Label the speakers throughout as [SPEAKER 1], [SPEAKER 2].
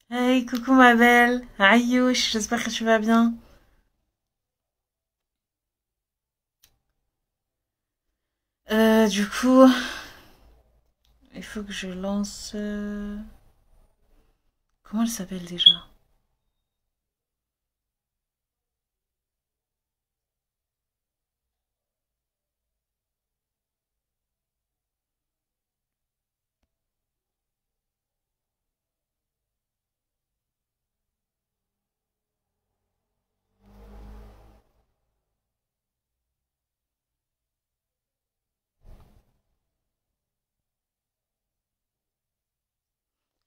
[SPEAKER 1] Hey, coucou ma belle. Ayouch, j'espère que tu vas bien. Du coup, il faut que je lance... Comment elle s'appelle déjà?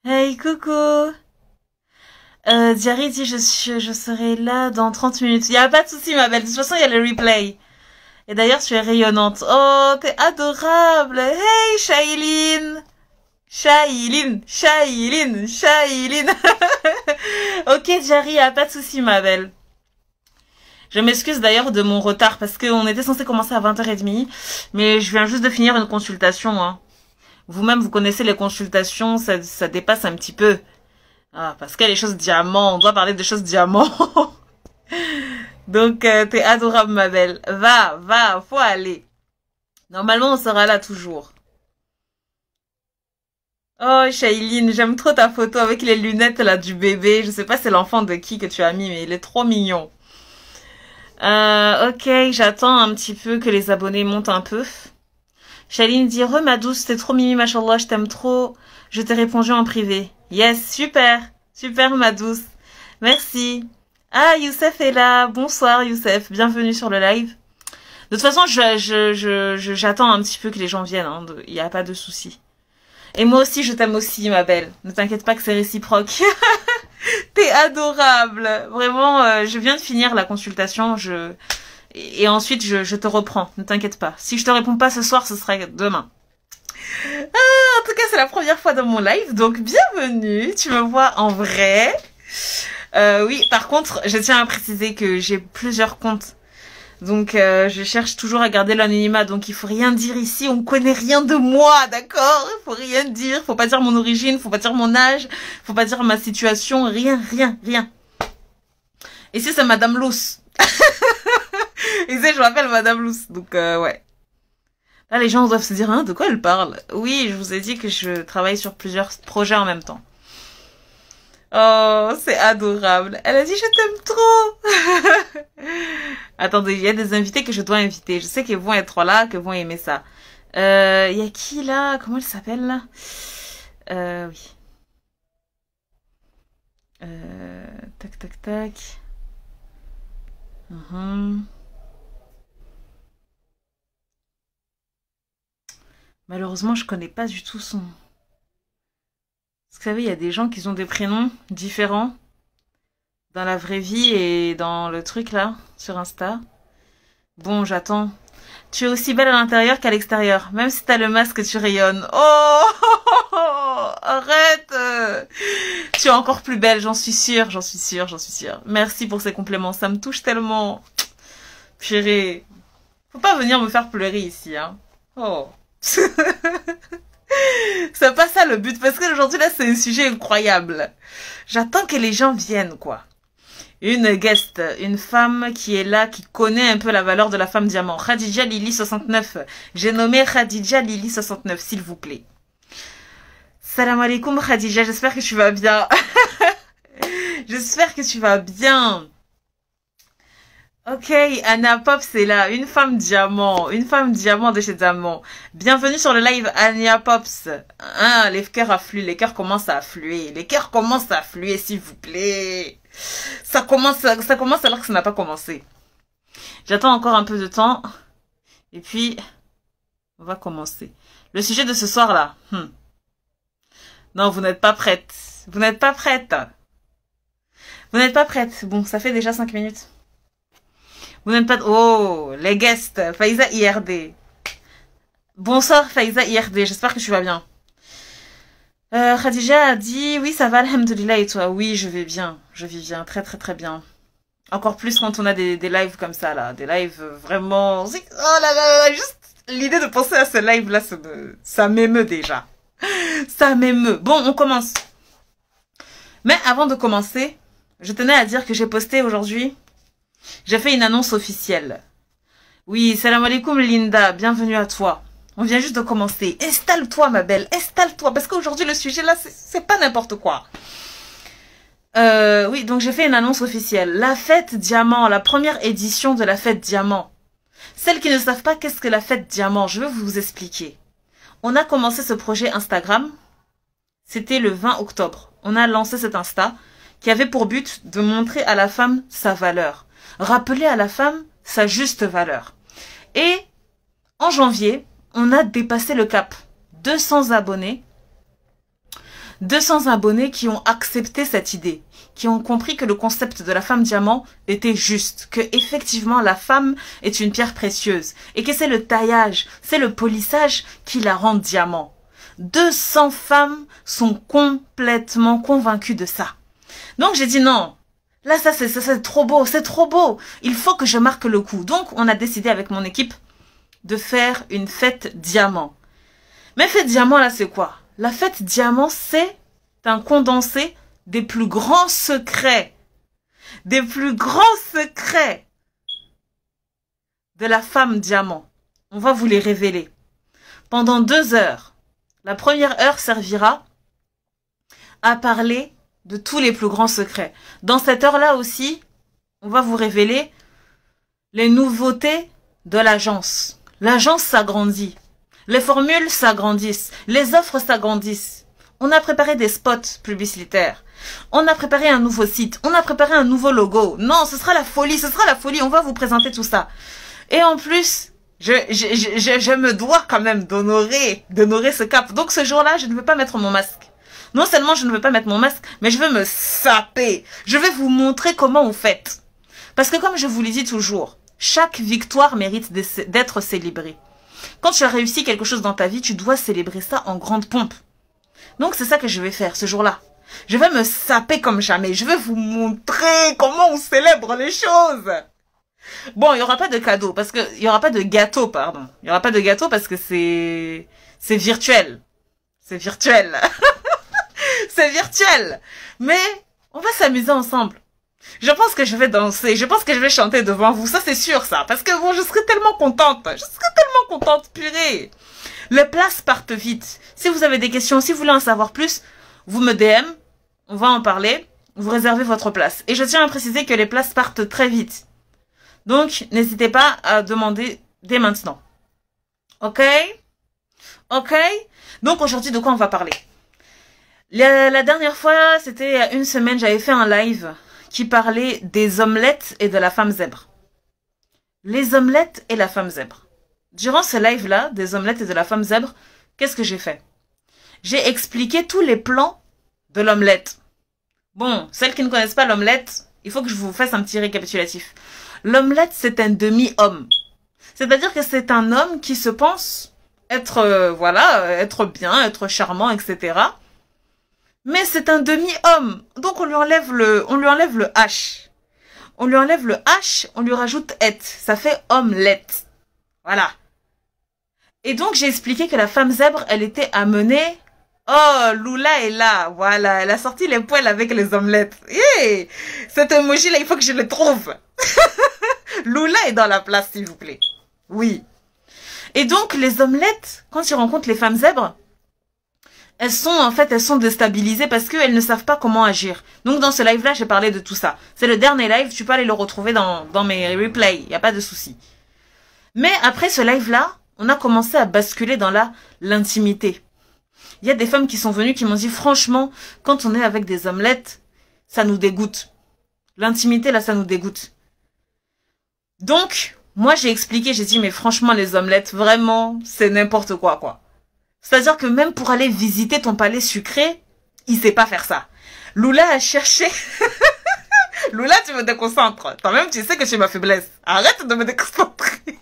[SPEAKER 1] Hey, coucou. Diary dit je serai là dans 30 minutes. Y a pas de souci ma belle. De toute façon, il y a le replay. Et d'ailleurs, tu es rayonnante. Oh, t'es adorable. Hey, Shailene. Shailene, Shailene, Shailene. Ok, Diary, y a pas de souci ma belle. Je m'excuse d'ailleurs de mon retard parce qu'on était censé commencer à 20h30, mais je viens juste de finir une consultation. Hein. Vous-même, vous connaissez les consultations, ça dépasse un petit peu. Ah, parce qu'il y a les choses diamants, on doit parler des choses diamants. Donc, t'es adorable, ma belle. Va, faut aller. Normalement, on sera là toujours. Oh, Shailene, j'aime trop ta photo avec les lunettes là du bébé. Je sais pas c'est l'enfant de qui que tu as mis, mais il est trop mignon. Ok, j'attends un petit peu que les abonnés montent un peu. Shaline dit, ma douce, t'es trop mimi, machallah, je t'aime trop. Je t'ai répondu en privé. Yes, super. Super, ma douce. Merci. Ah, Youssef est là. Bonsoir, Youssef. Bienvenue sur le live. De toute façon, j'attends un petit peu que les gens viennent. Hein. Il n'y a pas de souci. Et moi aussi, je t'aime aussi, ma belle. Ne t'inquiète pas que c'est réciproque. T'es adorable. Vraiment, je viens de finir la consultation. Et ensuite, je te reprends. Ne t'inquiète pas. Si je te réponds pas ce soir, ce sera demain. En tout cas, c'est la première fois dans mon live, donc bienvenue. Tu me vois en vrai. Oui, par contre, je tiens à préciser que j'ai plusieurs comptes. Donc, je cherche toujours à garder l'anonymat. Donc, il faut rien dire ici. On connaît rien de moi, d'accord? Il faut rien dire. Faut pas dire mon origine. Faut pas dire mon âge. Faut pas dire ma situation. Rien, rien, rien. Ici, c'est Madame Luce. Ici, je m'appelle Madame Luce. Donc, ouais. Là, les gens doivent se dire, hein, de quoi elle parle? Oui, je vous ai dit que je travaille sur plusieurs projets en même temps. Oh, c'est adorable. Elle a dit, je t'aime trop. Attendez, il y a des invités que je dois inviter. Je sais qu'ils vont être là, qu'ils vont aimer ça. Il y a qui là? Comment elle s'appelle là? Oui. Tac, tac, tac. Malheureusement, je connais pas du tout son. Vous savez, il y a des gens qui ont des prénoms différents dans la vraie vie et dans le truc là, sur Insta. Bon, j'attends. Tu es aussi belle à l'intérieur qu'à l'extérieur. Même si t'as le masque, tu rayonnes. Oh, arrête. Tu es encore plus belle, j'en suis sûre, j'en suis sûre, j'en suis sûre. Merci pour ces compliments, ça me touche tellement. Purée. Faut pas venir me faire pleurer ici, hein. Oh. C'est pas ça le but, parce qu'aujourd'hui là, c'est un sujet incroyable. J'attends que les gens viennent, quoi. Une guest, une femme qui est là, qui connaît un peu la valeur de la femme diamant. Khadija Lily 69. J'ai nommé Khadija Lily 69, s'il vous plaît. Salam alaikum Khadija, j'espère que tu vas bien. J'espère que tu vas bien. Ok, Anna Pop, c'est là, une femme diamant de chez Diamant. Bienvenue sur le live Anna Pops. Hein, les cœurs affluent, les cœurs commencent à affluer. Les cœurs commencent à affluer, s'il vous plaît. Ça commence alors que ça n'a pas commencé. J'attends encore un peu de temps. Et puis, on va commencer. Le sujet de ce soir là. Non, vous n'êtes pas prête. Vous n'êtes pas prête. Vous n'êtes pas prête. Bon, ça fait déjà 5 minutes. Vous n'êtes pas... Oh, les guests. Faiza IRD. Bonsoir Faiza IRD, j'espère que tu vas bien. Khadija a dit, oui ça va, alhamdoulilah, et toi? Oui, je vais bien, très très très bien. Encore plus quand on a des lives comme ça là, des lives vraiment... Oh là là là, juste l'idée de penser à ce live là, ça m'émeut déjà. Ça m'émeut. Bon, on commence. Mais avant de commencer, je tenais à dire que j'ai posté aujourd'hui, j'ai fait une annonce officielle. Oui, salam alaikum Linda, bienvenue à toi. On vient juste de commencer. Installe-toi ma belle, installe-toi, parce qu'aujourd'hui le sujet là, c'est pas n'importe quoi. Oui, donc j'ai fait une annonce officielle. La fête diamant, la première édition de la fête diamant. Celles qui ne savent pas qu'est-ce que la fête diamant, je vais vous expliquer. On a commencé ce projet Instagram, c'était le 20 octobre. On a lancé cet Insta qui avait pour but de montrer à la femme sa valeur. Rappeler à la femme sa juste valeur. Et en janvier, on a dépassé le cap. 200 abonnés. 200 abonnés qui ont accepté cette idée, qui ont compris que le concept de la femme diamant était juste, que effectivement la femme est une pierre précieuse et que c'est le taillage, c'est le polissage qui la rend diamant. 200 femmes sont complètement convaincues de ça. Donc j'ai dit non, là ça c'est trop beau, c'est trop beau, il faut que je marque le coup. Donc on a décidé avec mon équipe de faire une fête diamant. Mais fête diamant là c'est quoi? La fête diamant, c'est un condensé des plus grands secrets. Des plus grands secrets de la femme diamant. On va vous les révéler. Pendant 2 heures, la première heure servira à parler de tous les plus grands secrets. Dans cette heure-là aussi, on va vous révéler les nouveautés de l'agence. L'agence s'agrandit. Les formules s'agrandissent, les offres s'agrandissent. On a préparé des spots publicitaires. On a préparé un nouveau site. On a préparé un nouveau logo. Non, ce sera la folie, ce sera la folie. On va vous présenter tout ça. Et en plus, je me dois quand même d'honorer ce cap. Donc ce jour-là, je ne veux pas mettre mon masque. Non seulement je ne veux pas mettre mon masque, mais je veux me saper. Je vais vous montrer comment on fait. Parce que comme je vous le dis toujours, chaque victoire mérite d'être célébrée. Quand tu as réussi quelque chose dans ta vie, tu dois célébrer ça en grande pompe. Donc c'est ça que je vais faire ce jour-là. Je vais me saper comme jamais. Je vais vous montrer comment on célèbre les choses. Bon, il n'y aura pas de cadeau, parce que il y aura pas de gâteau, pardon. Il n'y aura pas de gâteau parce que c'est virtuel. C'est virtuel. C'est virtuel. Mais on va s'amuser ensemble. Je pense que je vais danser, je pense que je vais chanter devant vous, ça c'est sûr ça, parce que bon, je serai tellement contente, purée. Les places partent vite. Si vous avez des questions, si vous voulez en savoir plus, vous me DM, on va en parler, vous réservez votre place. Et je tiens à préciser que les places partent très vite. Donc, n'hésitez pas à demander dès maintenant. Ok? Ok? Donc aujourd'hui, de quoi on va parler? La dernière fois, c'était il y a 1 semaine, j'avais fait un live qui parlait des omelettes et de la femme zèbre. Les omelettes et la femme zèbre. Durant ce live-là, des omelettes et de la femme zèbre, qu'est-ce que j'ai fait? J'ai expliqué tous les plans de l'omelette. Bon, celles qui ne connaissent pas l'omelette, il faut que je vous fasse un petit récapitulatif. L'omelette, c'est un demi-homme. C'est-à-dire que c'est un homme qui se pense être, être bien, être charmant, etc., mais c'est un demi-homme. Donc on lui enlève le H. On lui enlève le H, on lui rajoute et. Ça fait omelette. Voilà. Et donc j'ai expliqué que la femme zèbre, elle était amenée. Oh, Lula est là. Voilà, elle a sorti les poils avec les omelettes. Yeah. Cet emoji là, il faut que je le trouve. Lula est dans la place, s'il vous plaît. Oui. Et donc les omelettes, quand ils rencontrent les femmes zèbres, elles sont déstabilisées parce qu'elles ne savent pas comment agir. Donc dans ce live-là, j'ai parlé de tout ça. C'est le dernier live, tu peux aller le retrouver dans mes replays, il n'y a pas de souci. Mais après ce live-là, on a commencé à basculer dans l'intimité. Il y a des femmes qui sont venues qui m'ont dit, franchement, quand on est avec des omelettes, ça nous dégoûte. L'intimité, là, ça nous dégoûte. Donc, moi j'ai expliqué, j'ai dit, mais franchement, les omelettes, vraiment, c'est n'importe quoi, quoi. C'est-à-dire que même pour aller visiter ton palais sucré, il sait pas faire ça. Lula a cherché. Lula, tu me déconcentres. Toi-même, tu sais que j'ai ma faiblesse. Arrête de me déconcentrer.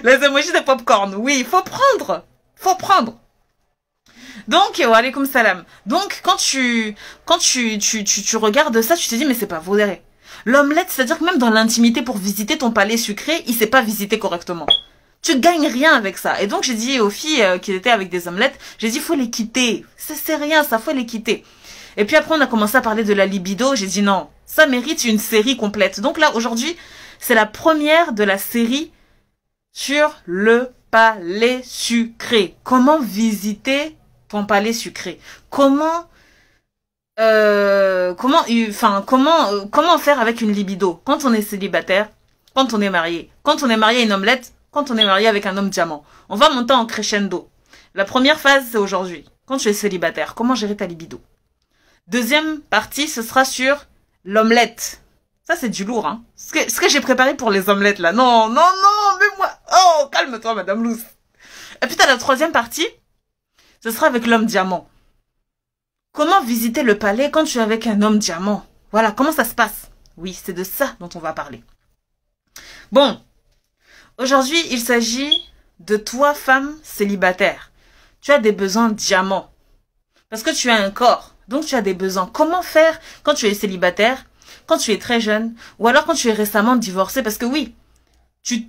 [SPEAKER 1] Les emojis de popcorn. Oui, il faut prendre. Faut prendre. Donc, wa alaykoum salam. Donc, quand tu regardes ça, tu te dis, mais c'est pas vrai. L'omelette, c'est-à-dire que même dans l'intimité pour visiter ton palais sucré, il sait pas visiter correctement. Tu gagnes rien avec ça. Et donc, j'ai dit aux filles qui étaient avec des omelettes, j'ai dit, faut les quitter. C'est rien, ça, faut les quitter. Et puis après, on a commencé à parler de la libido. J'ai dit non, ça mérite une série complète. Donc là, aujourd'hui, c'est la première de la série sur le palais sucré. Comment visiter ton palais sucré? Comment faire avec une libido quand on est célibataire, quand on est marié, quand on est marié à une omelette, quand on est marié avec un homme diamant. On va monter en crescendo. La première phase, c'est aujourd'hui. Quand tu es célibataire, comment gérer ta libido? Deuxième partie, ce sera sur l'omelette. Ça, c'est du lourd, hein. Ce que j'ai préparé pour les omelettes, là. Non, non, non, mais moi... Oh, calme-toi, Madame Luce. Et puis, t'as la troisième partie. Ce sera avec l'homme diamant. Comment visiter le palais quand tu es avec un homme diamant? Voilà, comment ça se passe? Oui, c'est de ça dont on va parler. Bon, aujourd'hui, il s'agit de toi, femme célibataire. Tu as des besoins diamants. Parce que tu as un corps, donc tu as des besoins. Comment faire quand tu es célibataire, quand tu es très jeune, ou alors quand tu es récemment divorcé? Parce que oui,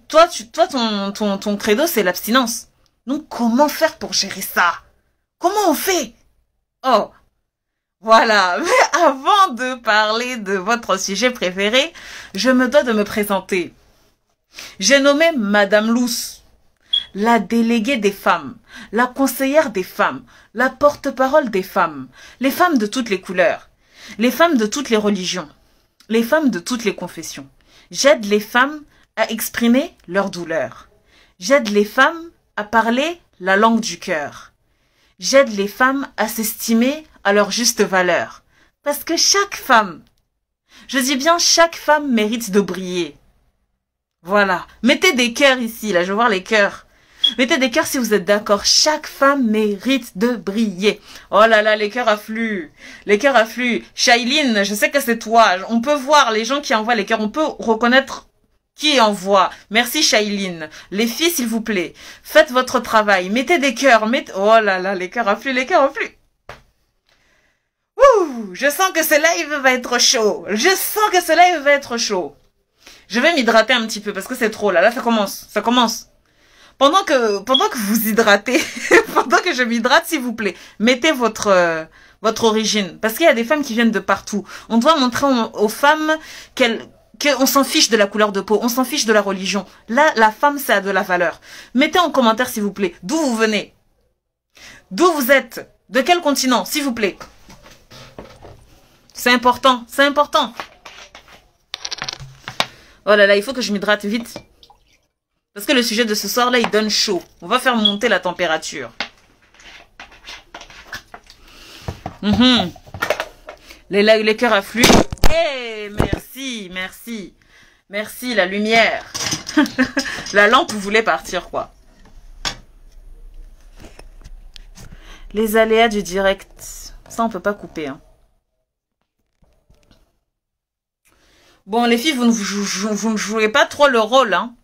[SPEAKER 1] ton credo, c'est l'abstinence. Donc, comment faire pour gérer ça? Comment on fait? Oh, voilà. Mais avant de parler de votre sujet préféré, je me dois de me présenter. J'ai nommé Madame Luce, la déléguée des femmes, la conseillère des femmes, la porte-parole des femmes, les femmes de toutes les couleurs, les femmes de toutes les religions, les femmes de toutes les confessions. J'aide les femmes à exprimer leur douleur. J'aide les femmes à parler la langue du cœur. J'aide les femmes à s'estimer à leur juste valeur. Parce que chaque femme, je dis bien chaque femme mérite de briller. Voilà. Mettez des cœurs ici, là, je veux voir les cœurs. Mettez des cœurs si vous êtes d'accord. Chaque femme mérite de briller. Oh là là, les cœurs affluent. Les cœurs affluent. Shailene, je sais que c'est toi. On peut voir les gens qui envoient les cœurs. On peut reconnaître qui envoie. Merci Shailene. Les filles, s'il vous plaît, faites votre travail. Mettez des cœurs. Oh là là, les cœurs affluent, les cœurs affluent. Ouh, je sens que ce live va être chaud. Je sens que ce live va être chaud. Je vais m'hydrater un petit peu parce que c'est trop là. Là, ça commence. Ça commence. Pendant que vous hydratez, pendant que je m'hydrate, s'il vous plaît, mettez votre origine. Parce qu'il y a des femmes qui viennent de partout. On doit montrer aux femmes qu'on s'en fiche de la couleur de peau, on s'en fiche de la religion. Là, la femme, ça a de la valeur. Mettez en commentaire, s'il vous plaît, d'où vous venez. D'où vous êtes. De quel continent, s'il vous plaît. C'est important, c'est important. Oh là là, il faut que je m'hydrate vite. Parce que le sujet de ce soir-là, il donne chaud. On va faire monter la température. Les cœurs affluent. Eh, merci, merci. Merci, la lumière. La lampe voulait partir, quoi. Les aléas du direct. Ça, on peut pas couper, hein. Bon, les filles, vous ne jouez pas trop le rôle, hein.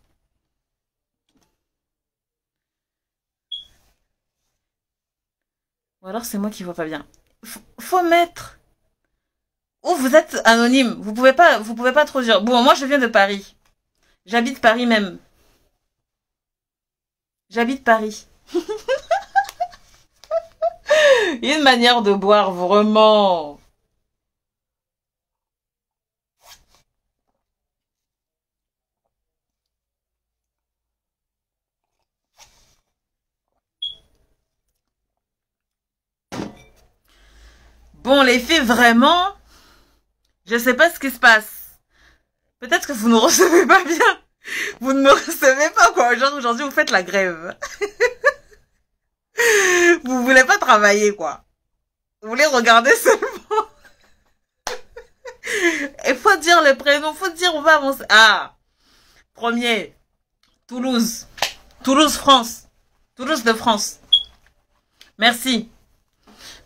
[SPEAKER 1] Ou alors c'est moi qui vois pas bien. Faut mettre. Ou vous êtes anonyme. Vous pouvez pas trop dire. Bon, moi je viens de Paris. J'habite Paris même. J'habite Paris. Il y a une manière de boire vraiment. Bon, les filles, vraiment, je sais pas ce qui se passe. Peut-être que vous ne recevez pas bien. Vous ne me recevez pas, quoi. Aujourd'hui, vous faites la grève. Vous voulez pas travailler, quoi. Vous voulez regarder seulement. Il faut dire les prénoms, faut dire on va avancer. Ah, premier, Toulouse. Toulouse, France. Toulouse de France. Merci.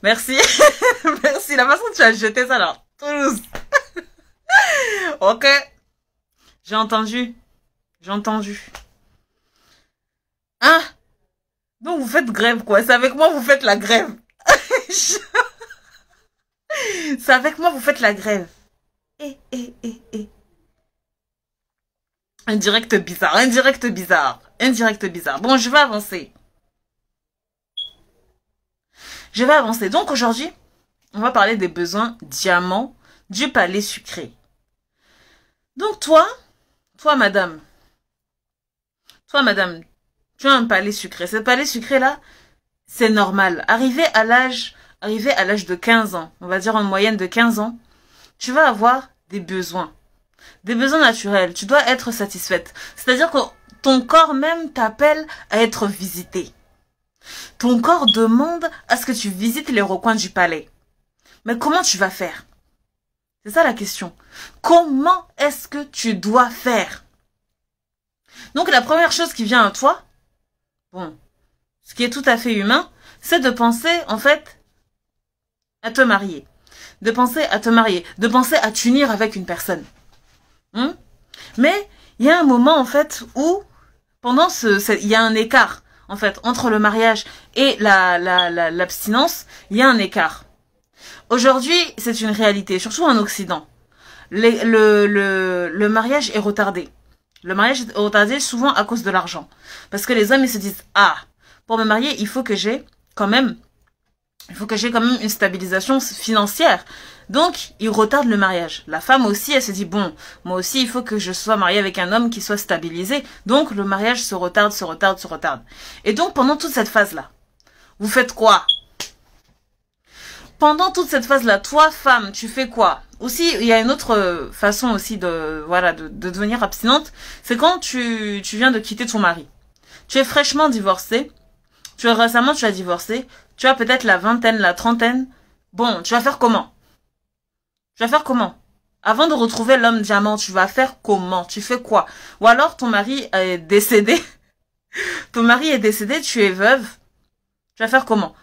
[SPEAKER 1] Merci. Merci. La façon dont tu as jeté ça là. Toulouse. Ok. J'ai entendu. J'ai entendu. Hein? Donc vous faites grève quoi. C'est avec moi vous faites la grève. C'est avec moi vous faites la grève. Indirect bizarre. Indirect bizarre. Indirect bizarre. Bon, je vais avancer. Je vais avancer. Donc aujourd'hui, On va parler des besoins diamants du palais sucré. Donc toi, madame, tu as un palais sucré. Ce palais sucré-là, c'est normal. Arrivé à l'âge de 15 ans, on va dire en moyenne de 15 ans, tu vas avoir des besoins naturels. Tu dois être satisfaite. C'est-à-dire que ton corps même t'appelle à être visité. Ton corps demande à ce que tu visites les recoins du palais. Mais comment tu vas faire? C'est ça la question. Comment est-ce que tu dois faire? Donc la première chose qui vient à toi, bon, ce qui est tout à fait humain, c'est de penser en fait à te marier. De penser à t'unir avec une personne. Mais il y a un moment en fait où il y a un écart en fait entre le mariage et l'abstinence, il y a un écart. Aujourd'hui, c'est une réalité, surtout en Occident. Le mariage est retardé. Le mariage est retardé souvent à cause de l'argent. Parce que les hommes, ils se disent, ah, pour me marier, il faut que j'ai quand même une stabilisation financière. Donc, ils retardent le mariage. La femme aussi, elle se dit, bon, moi aussi, il faut que je sois mariée avec un homme qui soit stabilisé. Donc, le mariage se retarde. Et donc, pendant toute cette phase-là, vous faites quoi? Pendant toute cette phase-là, toi, femme, tu fais quoi? Aussi, il y a une autre façon aussi de devenir abstinente. C'est quand tu viens de quitter ton mari. Tu es fraîchement divorcé. Récemment, tu as divorcé. Tu as peut-être la vingtaine, la trentaine. Bon, tu vas faire comment? Avant de retrouver l'homme diamant, tu vas faire comment? Tu fais quoi? Ou alors, ton mari est décédé. Tu es veuve. Tu vas faire comment?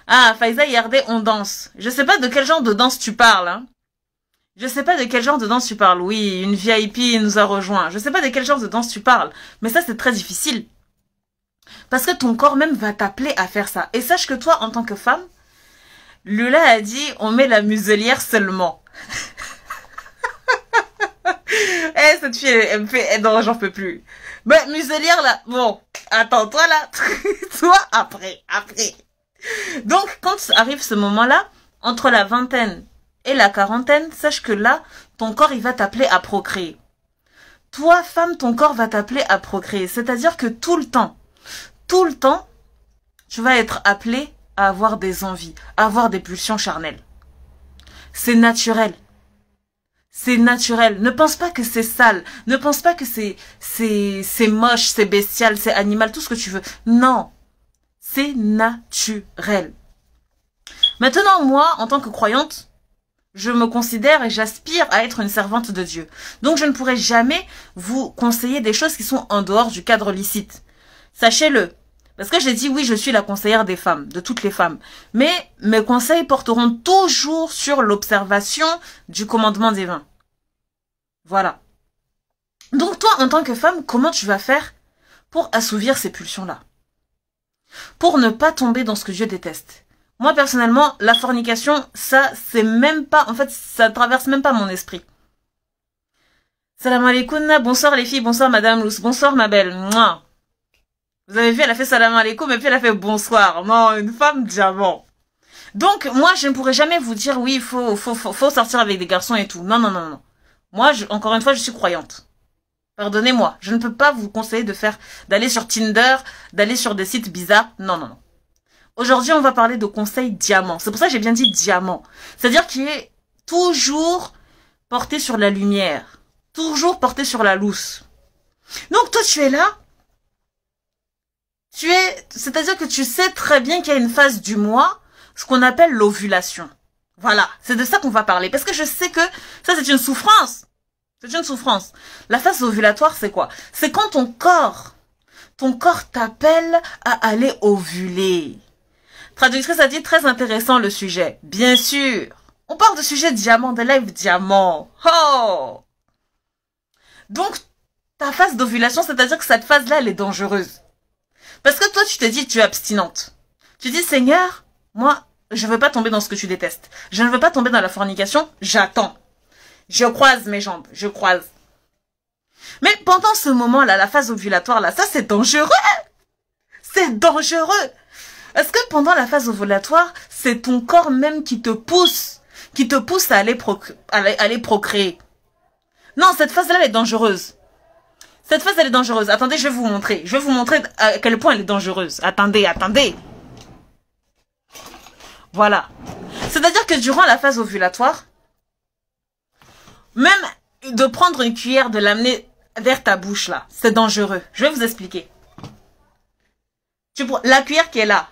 [SPEAKER 1] Ah, Faiza Yardé, on danse. Je sais pas de quel genre de danse tu parles, hein. Oui, une VIP nous a rejoint. Je sais pas de quel genre de danse tu parles. Mais ça, c'est très difficile. Parce que ton corps même va t'appeler à faire ça. Et sache que toi, en tant que femme, Lula a dit, on met la muselière seulement. Cette fille, elle me fait, non, j'en peux plus. Mais muselière, là, bon, attends, toi, là, toi, après. Donc, quand arrive ce moment-là, entre la vingtaine et la quarantaine, sache que là, ton corps, il va t'appeler à procréer. Toi, femme, ton corps va t'appeler à procréer. C'est-à-dire que tout le temps, tu vas être appelé à avoir des envies, à avoir des pulsions charnelles. C'est naturel. Ne pense pas que c'est sale. Ne pense pas que c'est moche, c'est bestial, c'est animal, tout ce que tu veux. Non. C'est naturel. Maintenant, moi, en tant que croyante, je me considère et j'aspire à être une servante de Dieu. Donc, je ne pourrai jamais vous conseiller des choses qui sont en dehors du cadre licite. Sachez-le. Parce que j'ai dit, oui, je suis la conseillère des femmes, de toutes les femmes. Mais mes conseils porteront toujours sur l'observation du commandement divin. Voilà. Donc, toi, en tant que femme, comment tu vas faire pour assouvir ces pulsions-là? Pour ne pas tomber dans ce que Dieu déteste. Moi, personnellement, la fornication, ça, c'est même pas, en fait, ça traverse même pas mon esprit. Salam alaikum, bonsoir les filles, bonsoir madame Luce, bonsoir ma belle. Mouah. Vous avez vu, elle a fait salam alaikum, et puis elle a fait bonsoir. Non, une femme diamant. Donc, moi, je ne pourrais jamais vous dire, oui, il faut sortir avec des garçons et tout. Non. Moi, encore une fois, je suis croyante. Pardonnez-moi, je ne peux pas vous conseiller d'aller sur Tinder, d'aller sur des sites bizarres. Non. Aujourd'hui, on va parler de conseils diamants. C'est pour ça que j'ai bien dit diamant. C'est-à-dire qu'il est toujours porté sur la lumière. Toujours porté sur la lousse. Donc toi, tu es là. C'est-à-dire que tu sais très bien qu'il y a une phase du mois, ce qu'on appelle l'ovulation. Voilà, c'est de ça qu'on va parler. Parce que je sais que ça, c'est une souffrance. La phase ovulatoire, c'est quoi? C'est quand ton corps t'appelle à aller ovuler. Traductrice a dit très intéressant le sujet. Bien sûr. On parle de sujet diamant, de live diamant. Oh! Donc, ta phase d'ovulation, c'est-à-dire que cette phase-là, elle est dangereuse. Parce que toi, tu te dis, tu es abstinente. Tu dis, Seigneur, moi, je ne veux pas tomber dans ce que tu détestes. Je ne veux pas tomber dans la fornication, j'attends. Je croise mes jambes, je croise. Mais pendant ce moment-là, la phase ovulatoire, là, ça c'est dangereux. C'est dangereux. Est-ce que pendant la phase ovulatoire, c'est ton corps même qui te pousse à aller, procréer? Non, cette phase-là, elle est dangereuse. Cette phase, elle est dangereuse. Attendez, je vais vous montrer. Je vais vous montrer à quel point elle est dangereuse. Attendez, attendez. Voilà. C'est-à-dire que durant la phase ovulatoire, même de prendre une cuillère, de l'amener vers ta bouche, là, c'est dangereux. Je vais vous expliquer. La cuillère qui est là.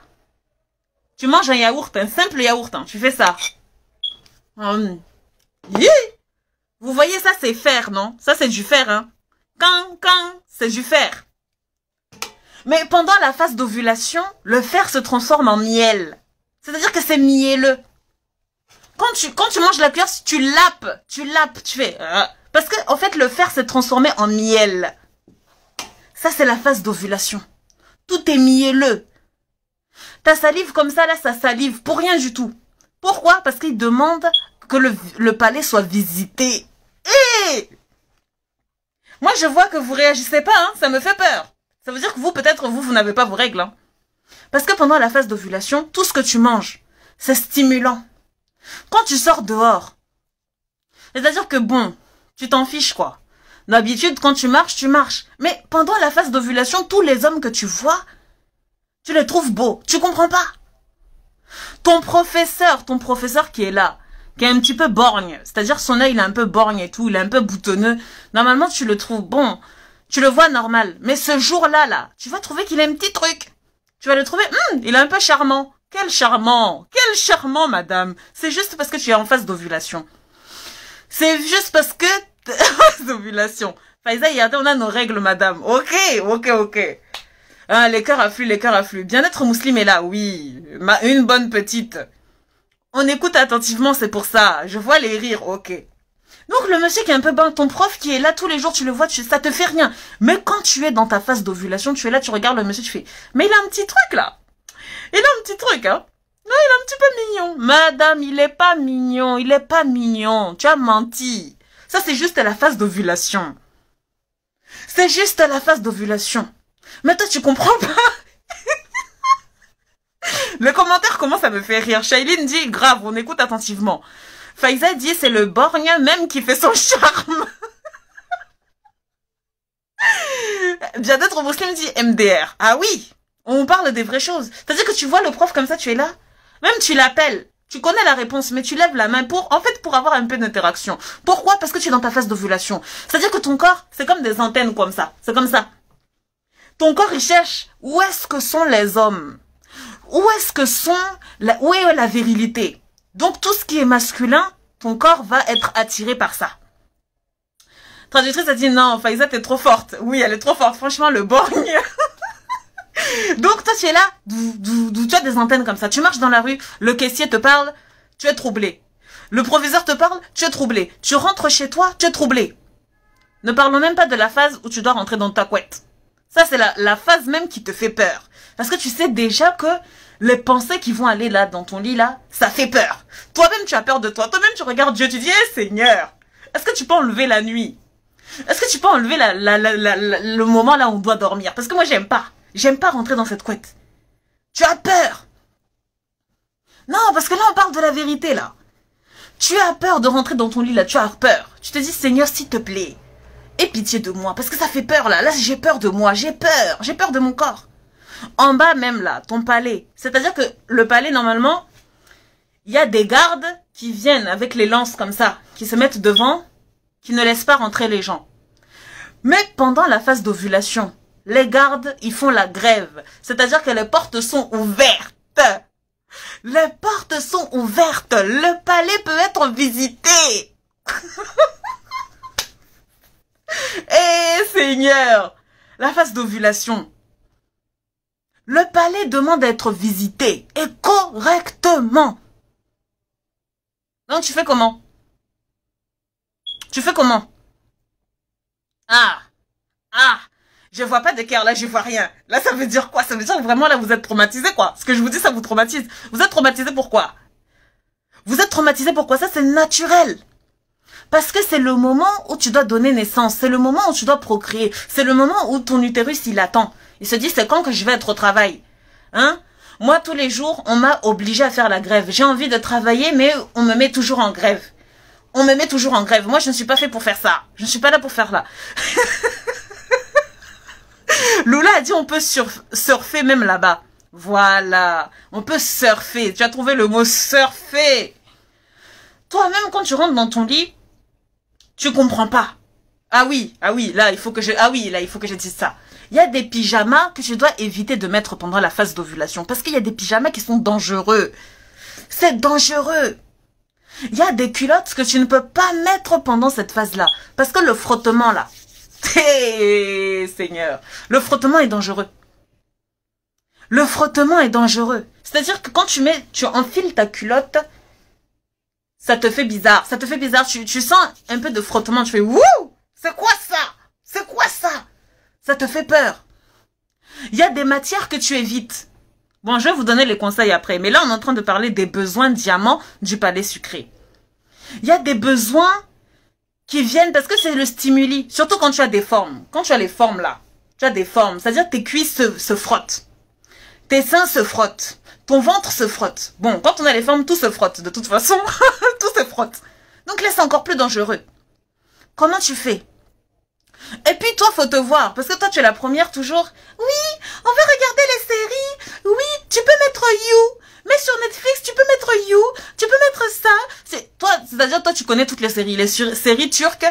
[SPEAKER 1] Tu manges un yaourt, un simple yaourt, hein, tu fais ça. Vous voyez, ça, c'est fer, non? Ça, c'est du fer, hein. C'est du fer. Mais pendant la phase d'ovulation, le fer se transforme en miel. C'est-à-dire que c'est mielleux. Quand tu manges la cuillère, tu lapes, tu fais... parce que, en fait, le fer s'est transformé en miel. Ça, c'est la phase d'ovulation. Tout est mielleux. Ta salive comme ça, là, ça salive pour rien du tout. Pourquoi? Parce qu'il demande que le palais soit visité. Et moi, je vois que vous réagissez pas, hein, ça me fait peur. Ça veut dire que vous, peut-être, vous n'avez pas vos règles. Hein. Parce que pendant la phase d'ovulation, tout ce que tu manges, c'est stimulant. Quand tu sors dehors, c'est-à-dire que bon, tu t'en fiches, quoi. D'habitude, quand tu marches. Mais pendant la phase d'ovulation, tous les hommes que tu vois, tu les trouves beaux. Tu comprends pas? Ton professeur qui est là, qui est un petit peu borgne, c'est-à-dire son œil il est un peu borgne et tout, il est un peu boutonneux. Normalement, tu le trouves bon, tu le vois normal. Mais ce jour-là, là, tu vas trouver qu'il a un petit truc. Tu vas le trouver, il est un peu charmant. Quel charmant, madame. C'est juste parce que tu es en phase d'ovulation. C'est juste parce que d'ovulation. Faiza, regardez, on a nos règles, madame. Ok. Hein, les cœurs affluent. Bien-être musulman est là, oui. Une bonne petite. On écoute attentivement, c'est pour ça. Je vois les rires, ok. Donc, le monsieur qui est un peu bon, ton prof qui est là tous les jours, tu le vois, ça te fait rien. Mais quand tu es dans ta phase d'ovulation, tu es là, tu regardes le monsieur, tu fais, mais il a un petit truc, là. Il a un petit truc, hein. Non, il est un petit peu mignon. Madame, il est pas mignon. Tu as menti. Ça, c'est juste la phase d'ovulation. Mais toi, tu comprends pas. Le commentaire commence à me faire rire. Shailene dit, grave, on écoute attentivement. Faiza dit, c'est le borgne même qui fait son charme. Bien-être Muslim dit MDR. Ah oui, on parle des vraies choses. C'est-à-dire que tu vois le prof comme ça, tu es là. Même tu l'appelles. Tu connais la réponse, mais tu lèves la main pour avoir un peu d'interaction. Pourquoi? Parce que tu es dans ta phase d'ovulation. C'est-à-dire que ton corps, c'est comme des antennes comme ça. C'est comme ça. Ton corps, il cherche où est-ce que sont les hommes? Où est la virilité? Donc, tout ce qui est masculin, ton corps va être attiré par ça. Traductrice a dit, non, Faiza, t'es trop forte. Oui, elle est trop forte. Franchement, le borgne. Donc, toi, tu es là, tu as des antennes comme ça. Tu marches dans la rue, le caissier te parle, tu es troublé. Le professeur te parle, tu es troublé. Tu rentres chez toi, tu es troublé. Ne parlons même pas de la phase où tu dois rentrer dans ta couette. Ça, c'est la phase même qui te fait peur. Parce que tu sais déjà que les pensées qui vont aller là, dans ton lit là, ça fait peur. Toi-même, tu as peur de toi. Toi-même, tu regardes Dieu, tu dis, eh, Seigneur, est-ce que tu peux enlever la nuit? Est-ce que tu peux enlever le moment là où on doit dormir? Parce que moi, j'aime pas. J'aime pas rentrer dans cette couette. Tu as peur. Non, parce que là, on parle de la vérité, là. Tu as peur de rentrer dans ton lit, là. Tu as peur. Tu te dis, Seigneur, s'il te plaît, aie pitié de moi. Parce que ça fait peur, là. Là, j'ai peur de moi. J'ai peur. J'ai peur de mon corps. En bas, même, là, ton palais. C'est-à-dire que le palais, normalement, il y a des gardes qui viennent avec les lances comme ça, qui se mettent devant, qui ne laissent pas rentrer les gens. Mais pendant la phase d'ovulation, les gardes, ils font la grève. C'est-à-dire que les portes sont ouvertes. Les portes sont ouvertes. Le palais peut être visité. Eh Seigneur, la phase d'ovulation. Le palais demande à être visité et correctement. Donc tu fais comment? Tu fais comment? Ah, je vois pas de cœur, là, je vois rien. Là, ça veut dire quoi? Ça veut dire que vraiment, là, vous êtes traumatisé, quoi. Ce que je vous dis, ça vous traumatise. Vous êtes traumatisé pourquoi? Vous êtes traumatisé pourquoi? Ça, c'est naturel. Parce que c'est le moment où tu dois donner naissance. C'est le moment où tu dois procréer. C'est le moment où ton utérus, il attend. Il se dit, c'est quand que je vais être au travail? Hein? Moi, tous les jours, on m'a obligé à faire la grève. J'ai envie de travailler, mais on me met toujours en grève. On me met toujours en grève. Moi, je ne suis pas fait pour faire ça. Je ne suis pas là pour faire là. Lula a dit on peut surfer même là-bas. Voilà. On peut surfer. Tu as trouvé le mot surfer. Toi-même, quand tu rentres dans ton lit, tu comprends pas. Ah oui, là, il faut que je dise ça. Il y a des pyjamas que tu dois éviter de mettre pendant la phase d'ovulation. Parce qu'il y a des pyjamas qui sont dangereux. C'est dangereux. Il y a des culottes que tu ne peux pas mettre pendant cette phase-là. Parce que le frottement, là. Seigneur. Le frottement est dangereux. Le frottement est dangereux. C'est-à-dire que quand tu enfiles ta culotte, ça te fait bizarre. Ça te fait bizarre. Tu sens un peu de frottement. Tu fais, wouh! C'est quoi ça? C'est quoi ça? Ça te fait peur. Il y a des matières que tu évites. Bon, je vais vous donner les conseils après. Mais là, on est en train de parler des besoins diamants du palais sucré. Il y a des besoins qui viennent parce que c'est le stimuli. Surtout quand tu as des formes. Quand tu as les formes là. Tu as des formes. C'est-à-dire que tes cuisses se frottent. Tes seins se frottent. Ton ventre se frotte. Bon, quand on a les formes, tout se frotte. De toute façon, tout se frotte. Donc là, c'est encore plus dangereux. Comment tu fais? Et puis toi, faut te voir. Parce que toi, tu es la première toujours. Oui, on va regarder les séries. Oui, tu peux mettre You. Mais sur Netflix, tu peux mettre You. Tu peux mettre ça. C'est-à-dire, toi, tu connais toutes les séries. Les séries turques,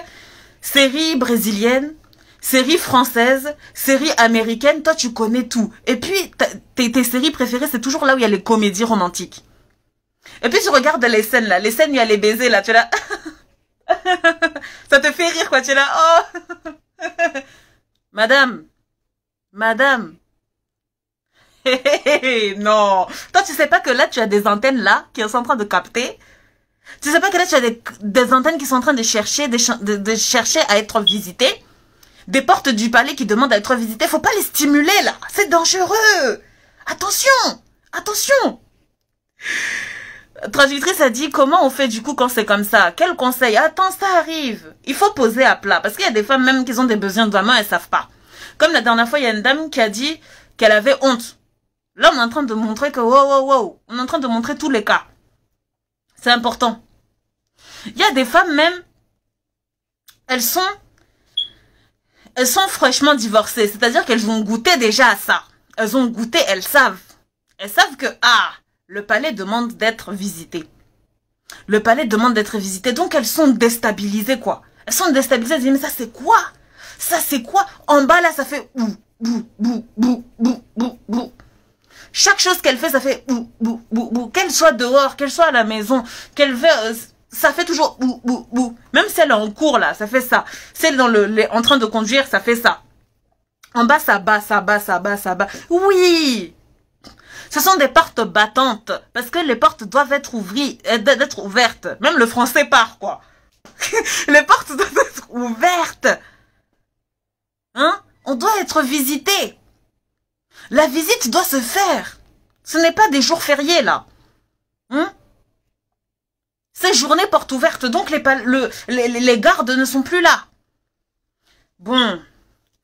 [SPEAKER 1] séries brésiliennes, séries françaises, séries américaines. Toi, tu connais tout. Et puis, tes séries préférées, c'est toujours là où il y a les comédies romantiques. Et puis, tu regardes les scènes, là. Les scènes où il y a les baisers, là. Tu es là. Ça te fait rire, quoi. Tu es là. Oh. Madame. Non. Toi, tu sais pas que là, tu as des antennes là qui sont en train de capter. Tu sais pas que là, tu as des antennes qui sont en train de chercher, de chercher à être visitées. Des portes du palais qui demandent à être visitées. Faut pas les stimuler là. C'est dangereux. Attention. Attention. Traductrice a dit comment on fait du coup quand c'est comme ça. Quel conseil? Attends, ça arrive. Il faut poser à plat. Parce qu'il y a des femmes même qui ont des besoins de main, elles savent pas. Comme la dernière fois, il y a une dame qui a dit qu'elle avait honte. Là, on est en train de montrer que wow. On est en train de montrer tous les cas. C'est important. Il y a des femmes même, elles sont fraîchement divorcées. C'est-à-dire qu'elles ont goûté déjà à ça. Elles ont goûté, elles savent. Elles savent que, le palais demande d'être visité. Le palais demande d'être visité. Donc, elles sont déstabilisées, quoi. Elles sont déstabilisées. Elles disent, mais ça, c'est quoi? Ça, c'est quoi? En bas, là, ça fait bou. Chaque chose qu'elle fait, ça fait bou. Qu'elle soit dehors, qu'elle soit à la maison, ça fait toujours bou. Même si elle est en cours, là, ça fait ça. Si elle est en train de conduire, ça fait ça. En bas, ça bat. Oui! Ce sont des portes battantes. Parce que les portes doivent être ouvertes. Même le français part, quoi. Les portes doivent être ouvertes. Hein? On doit être visité. La visite doit se faire. Ce n'est pas des jours fériés, là. Hein? C'est journée porte ouverte. Donc, les gardes ne sont plus là. Bon.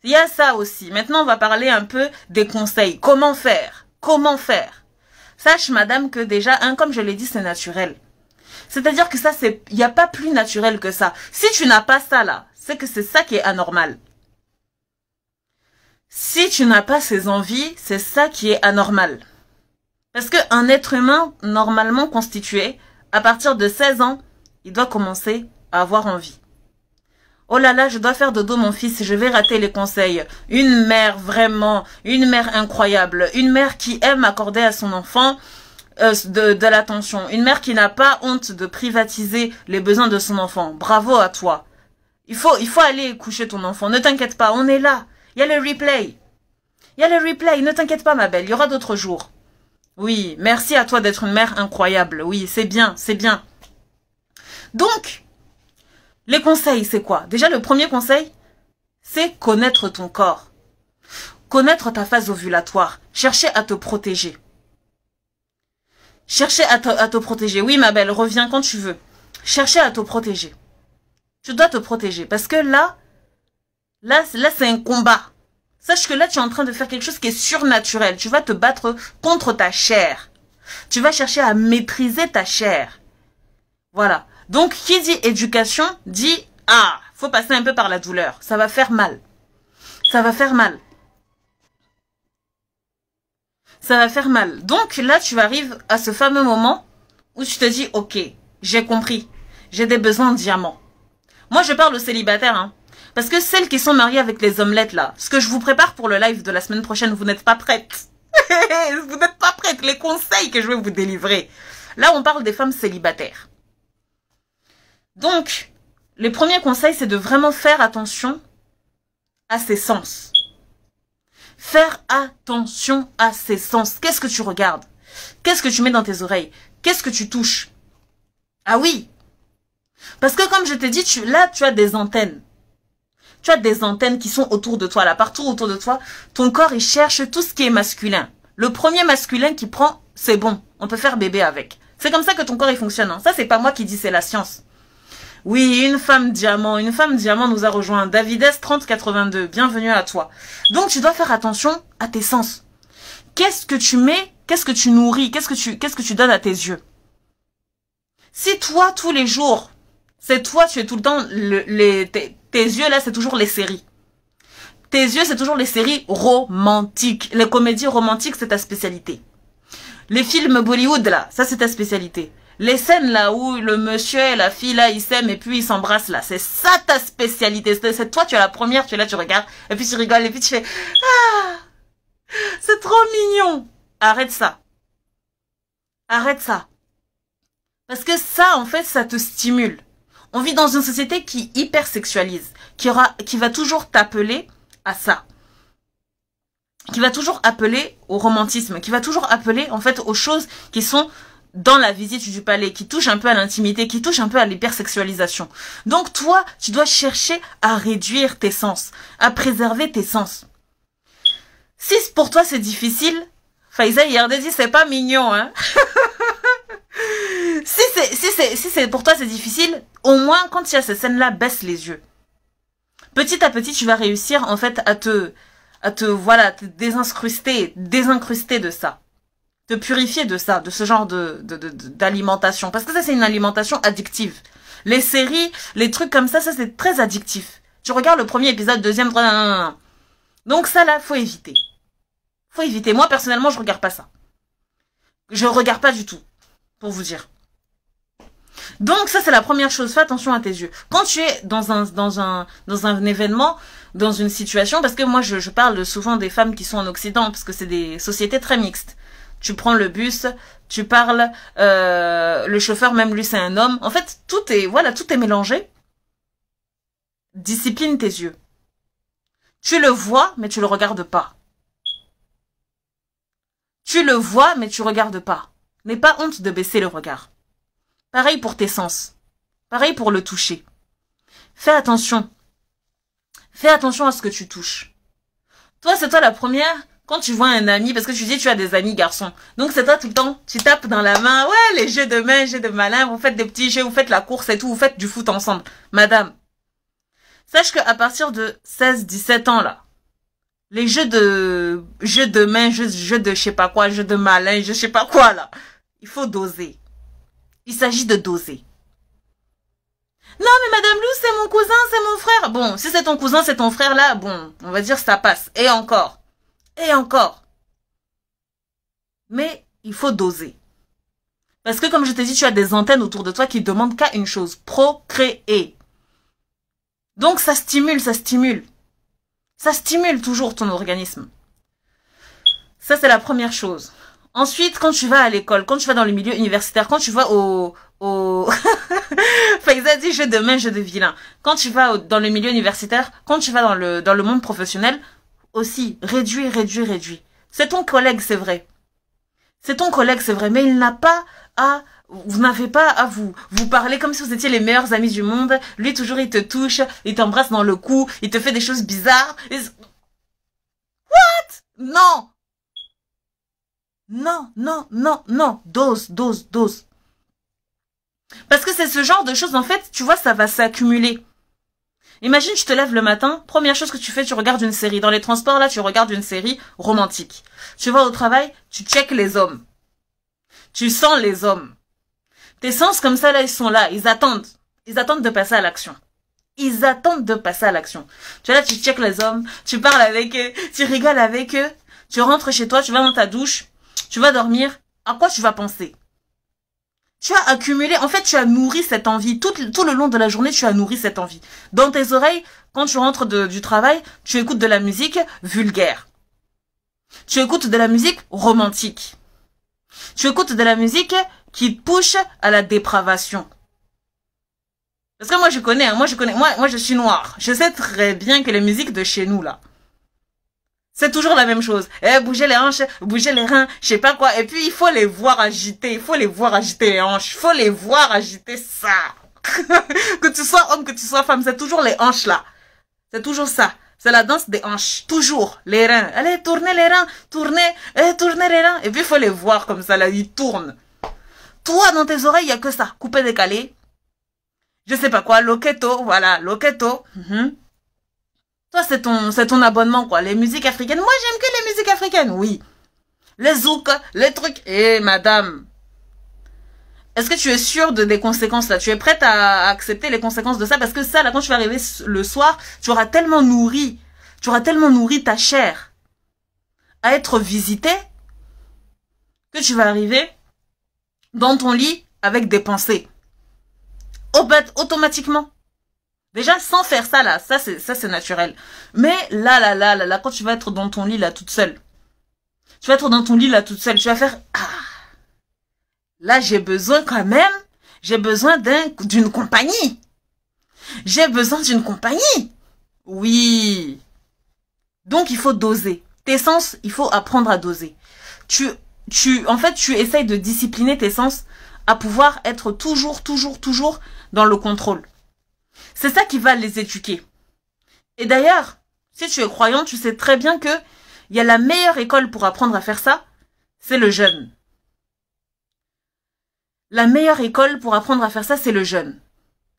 [SPEAKER 1] Il y a ça aussi. Maintenant, on va parler un peu des conseils. Comment faire? Sache, madame, que déjà, comme je l'ai dit, c'est naturel. C'est-à-dire que ça, il n'y a pas plus naturel que ça. Si tu n'as pas ça, là, c'est que c'est ça qui est anormal. Si tu n'as pas ces envies, c'est ça qui est anormal. Parce qu'un être humain, normalement constitué, à partir de 16 ans, il doit commencer à avoir envie. Oh là là, je dois faire dodo mon fils, je vais rater les conseils. Une mère vraiment, une mère incroyable, une mère qui aime accorder à son enfant de l'attention. Une mère qui n'a pas honte de privatiser les besoins de son enfant. Bravo à toi. Il faut aller coucher ton enfant, ne t'inquiète pas, on est là. Il y a le replay. Ne t'inquiète pas ma belle, il y aura d'autres jours. Oui, merci à toi d'être une mère incroyable. Oui, c'est bien. Donc, les conseils, c'est quoi? Déjà, le premier conseil, c'est connaître ton corps. Connaître ta phase ovulatoire. Chercher à te protéger. Oui, ma belle, reviens quand tu veux. Chercher à te protéger. Tu dois te protéger. Parce que là, c'est un combat. Sache que là, tu es en train de faire quelque chose qui est surnaturel. Tu vas te battre contre ta chair. Tu vas chercher à maîtriser ta chair. Voilà. Donc, qui dit éducation, dit, ah, faut passer un peu par la douleur. Ça va faire mal. Ça va faire mal. Ça va faire mal. Donc, là, tu arrives à ce fameux moment où tu te dis, ok, j'ai compris. J'ai des besoins en diamant. Moi, je parle aux célibataires, hein. Parce que celles qui sont mariées avec les omelettes, là, ce que je vous prépare pour le live de la semaine prochaine, vous n'êtes pas prêtes. Vous n'êtes pas prêtes. Les conseils que je vais vous délivrer. Là, on parle des femmes célibataires. Donc, le premier conseil, c'est de vraiment faire attention à ses sens. Faire attention à ses sens. Qu'est-ce que tu regardes? Qu'est-ce que tu mets dans tes oreilles? Qu'est-ce que tu touches? Ah oui. Parce que comme je t'ai dit, là, tu as des antennes. Tu as des antennes qui sont autour de toi, là, partout autour de toi. Ton corps, il cherche tout ce qui est masculin. Le premier masculin qui prend, c'est bon. On peut faire bébé avec. C'est comme ça que ton corps, il fonctionne. Hein. Ça, c'est pas moi qui dis, c'est la science. Oui, une femme diamant nous a rejoint. Davides 3082, bienvenue à toi. Donc, tu dois faire attention à tes sens. Qu'est-ce que tu mets? Qu'est-ce que tu nourris? Qu'est-ce que tu donnes à tes yeux? Si toi, tous les jours, c'est toi, tu es tout le temps, tes yeux là, c'est toujours les séries. Tes yeux, c'est toujours les séries romantiques. Les comédies romantiques, c'est ta spécialité. Les films Bollywood là, ça c'est ta spécialité. Les scènes là où le monsieur et la fille là, ils s'aiment et puis ils s'embrassent là, c'est ça ta spécialité. C'est toi, tu es la première, tu es là, tu regardes, et puis tu rigoles, et puis tu fais « Ah, c'est trop mignon !» Arrête ça. Arrête ça. Parce que ça, en fait, ça te stimule. On vit dans une société qui hyper sexualise, qui va toujours t'appeler à ça. Qui va toujours appeler au romantisme, qui va toujours appeler, en fait, aux choses qui sont dans la visite du palais, qui touchent un peu à l'intimité, qui touchent un peu à l'hypersexualisation. Donc toi, tu dois chercher à réduire tes sens, à préserver tes sens. Si pour toi c'est difficile, Faiza Yardé dit c'est pas mignon, hein. Si c'est pour toi c'est difficile, au moins quand il y a ces scènes-là, baisse les yeux. Petit à petit, tu vas réussir en fait à te désincruster de ça. Te purifier de ça, de ce genre d'alimentation. Parce que ça, c'est une alimentation addictive. Les séries, les trucs comme ça c'est très addictif. Tu regardes le premier épisode, deuxième, troisième, donc ça là, faut éviter. Faut éviter. Moi, personnellement, je regarde pas ça. Je regarde pas du tout, pour vous dire. Donc ça, c'est la première chose. Fais attention à tes yeux. Quand tu es dans un événement, dans une situation, parce que moi, je parle souvent des femmes qui sont en Occident, parce que c'est des sociétés très mixtes. Tu prends le bus, tu parles, le chauffeur, même lui, c'est un homme. En fait, tout est mélangé. Discipline tes yeux. Tu le vois, mais tu le regardes pas. Tu le vois, mais tu regardes pas. N'aie pas honte de baisser le regard. Pareil pour tes sens. Pareil pour le toucher. Fais attention. Fais attention à ce que tu touches. Toi, c'est toi la première, quand tu vois un ami, parce que tu dis tu as des amis garçons. Donc c'est toi tout le temps, tu tapes dans la main, ouais, les jeux de main, jeux de malin, vous faites des petits jeux, vous faites la course et tout, vous faites du foot ensemble. Madame, sache qu'à partir de 16-17 ans là, les jeux de main, jeux de je sais pas quoi, jeux de malin, je sais pas quoi là, il faut doser. Il s'agit de doser. Non mais Madame Lou, c'est mon cousin, c'est mon frère. Bon, si c'est ton cousin, c'est ton frère là, bon, on va dire ça passe. Et encore. Et encore. Mais il faut doser. Parce que comme je t'ai dit, tu as des antennes autour de toi qui demandent qu'à une chose, procréer. Donc ça stimule, ça stimule. Ça stimule toujours ton organisme. Ça, c'est la première chose. Ensuite, quand tu vas à l'école, quand tu vas dans le milieu universitaire, quand tu vas au... Faiza dit jeu de main, jeu de vilain. Quand tu vas dans le milieu universitaire, quand tu vas dans le monde professionnel, aussi, réduis. C'est ton collègue, c'est vrai. C'est ton collègue, c'est vrai, mais il n'a pas à... Vous n'avez pas à vous parler comme si vous étiez les meilleurs amis du monde. Lui, toujours, il te touche, il t'embrasse dans le cou, il te fait des choses bizarres. What? Non. Non. Dose. Parce que c'est ce genre de choses, en fait, tu vois, ça va s'accumuler. Imagine, tu te lèves le matin, première chose que tu fais, tu regardes une série. Dans les transports, là, tu regardes une série romantique. Tu vas au travail, tu checkes les hommes. Tu sens les hommes. Tes sens comme ça, là, ils sont là, ils attendent. Ils attendent de passer à l'action. Ils attendent de passer à l'action. Tu es là, tu checkes les hommes, tu parles avec eux, tu rigoles avec eux, tu rentres chez toi, tu vas dans ta douche, tu vas dormir. À quoi tu vas penser? Tu as accumulé, en fait, tu as nourri cette envie. Tout le long de la journée, tu as nourri cette envie. Dans tes oreilles, quand tu rentres du travail, tu écoutes de la musique vulgaire. Tu écoutes de la musique romantique. Tu écoutes de la musique qui te pousse à la dépravation. Parce que moi, je connais, moi, je suis noire. Je sais très bien que les musiques de chez nous, là, c'est toujours la même chose. Bouger les hanches, bouger les reins, je sais pas quoi. Et puis, il faut les voir agiter. Il faut les voir agiter les hanches. Il faut les voir agiter ça. Que tu sois homme, que tu sois femme, c'est toujours les hanches là. C'est toujours ça. C'est la danse des hanches. Toujours. Les reins. Allez, tournez les reins. Tournez. Tournez les reins. Et puis, il faut les voir comme ça là. Ils tournent. Toi, dans tes oreilles, il y a que ça. Coupé, décalé. Je sais pas quoi. Loqueto. Voilà. Loqueto. Toi, c'est ton abonnement, quoi. Les musiques africaines. Moi, j'aime que les musiques africaines. Oui. Les zouk, les trucs. Eh, madame. Est-ce que tu es sûre des conséquences, là? Tu es prête à accepter les conséquences de ça? Parce que ça, là, quand tu vas arriver le soir, tu auras tellement nourri ta chair à être visitée que tu vas arriver dans ton lit avec des pensées. Automatiquement. Déjà, sans faire ça, là, ça c'est naturel. Mais là, quand tu vas être dans ton lit, là, toute seule. Tu vas être dans ton lit, là, toute seule. Tu vas faire, là, j'ai besoin quand même, j'ai besoin d'une compagnie. J'ai besoin d'une compagnie. Oui. Donc, il faut doser. Tes sens, il faut apprendre à doser. En fait, tu essayes de discipliner tes sens à pouvoir être toujours dans le contrôle. C'est ça qui va les éduquer. Et d'ailleurs, si tu es croyant, tu sais très bien que il y a la meilleure école pour apprendre à faire ça, c'est le jeûne. La meilleure école pour apprendre à faire ça, c'est le jeûne.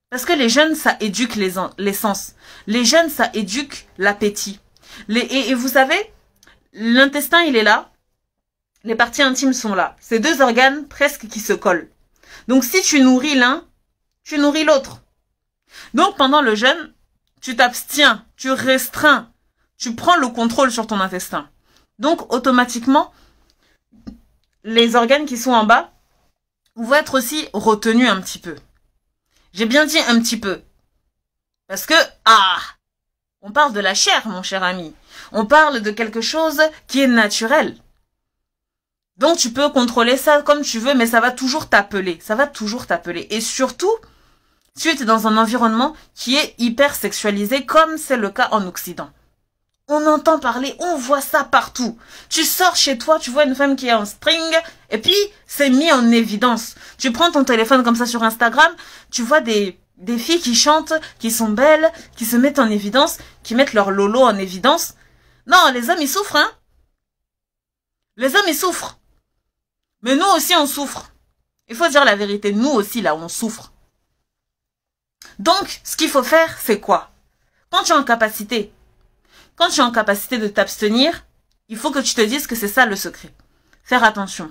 [SPEAKER 1] Parce que les jeûnes, ça éduque les sens. Les jeûnes, ça éduque l'appétit. Et vous savez, l'intestin, il est là. Les parties intimes sont là. C'est deux organes presque qui se collent. Donc, si tu nourris l'un, tu nourris l'autre. Donc, pendant le jeûne, tu t'abstiens, tu restreins, tu prends le contrôle sur ton intestin. Donc, automatiquement, les organes qui sont en bas vont être aussi retenus un petit peu. J'ai bien dit un petit peu. Parce que, on parle de la chair, mon cher ami. On parle de quelque chose qui est naturel. Donc, tu peux contrôler ça comme tu veux, mais ça va toujours t'appeler. Ça va toujours t'appeler. Et surtout, tu es dans un environnement qui est hyper sexualisé, comme c'est le cas en Occident. On entend parler, on voit ça partout. Tu sors chez toi, tu vois une femme qui est en string, et puis c'est mis en évidence. Tu prends ton téléphone comme ça sur Instagram, tu vois des filles qui chantent, qui sont belles, qui se mettent en évidence, qui mettent leur lolo en évidence. Non, les hommes, ils souffrent, hein. Les hommes, ils souffrent. Mais nous aussi, on souffre. Il faut dire la vérité, nous aussi, là, on souffre. Donc, ce qu'il faut faire, c'est quoi? Quand tu es en capacité de t'abstenir, il faut que tu te dises que c'est ça le secret. Faire attention.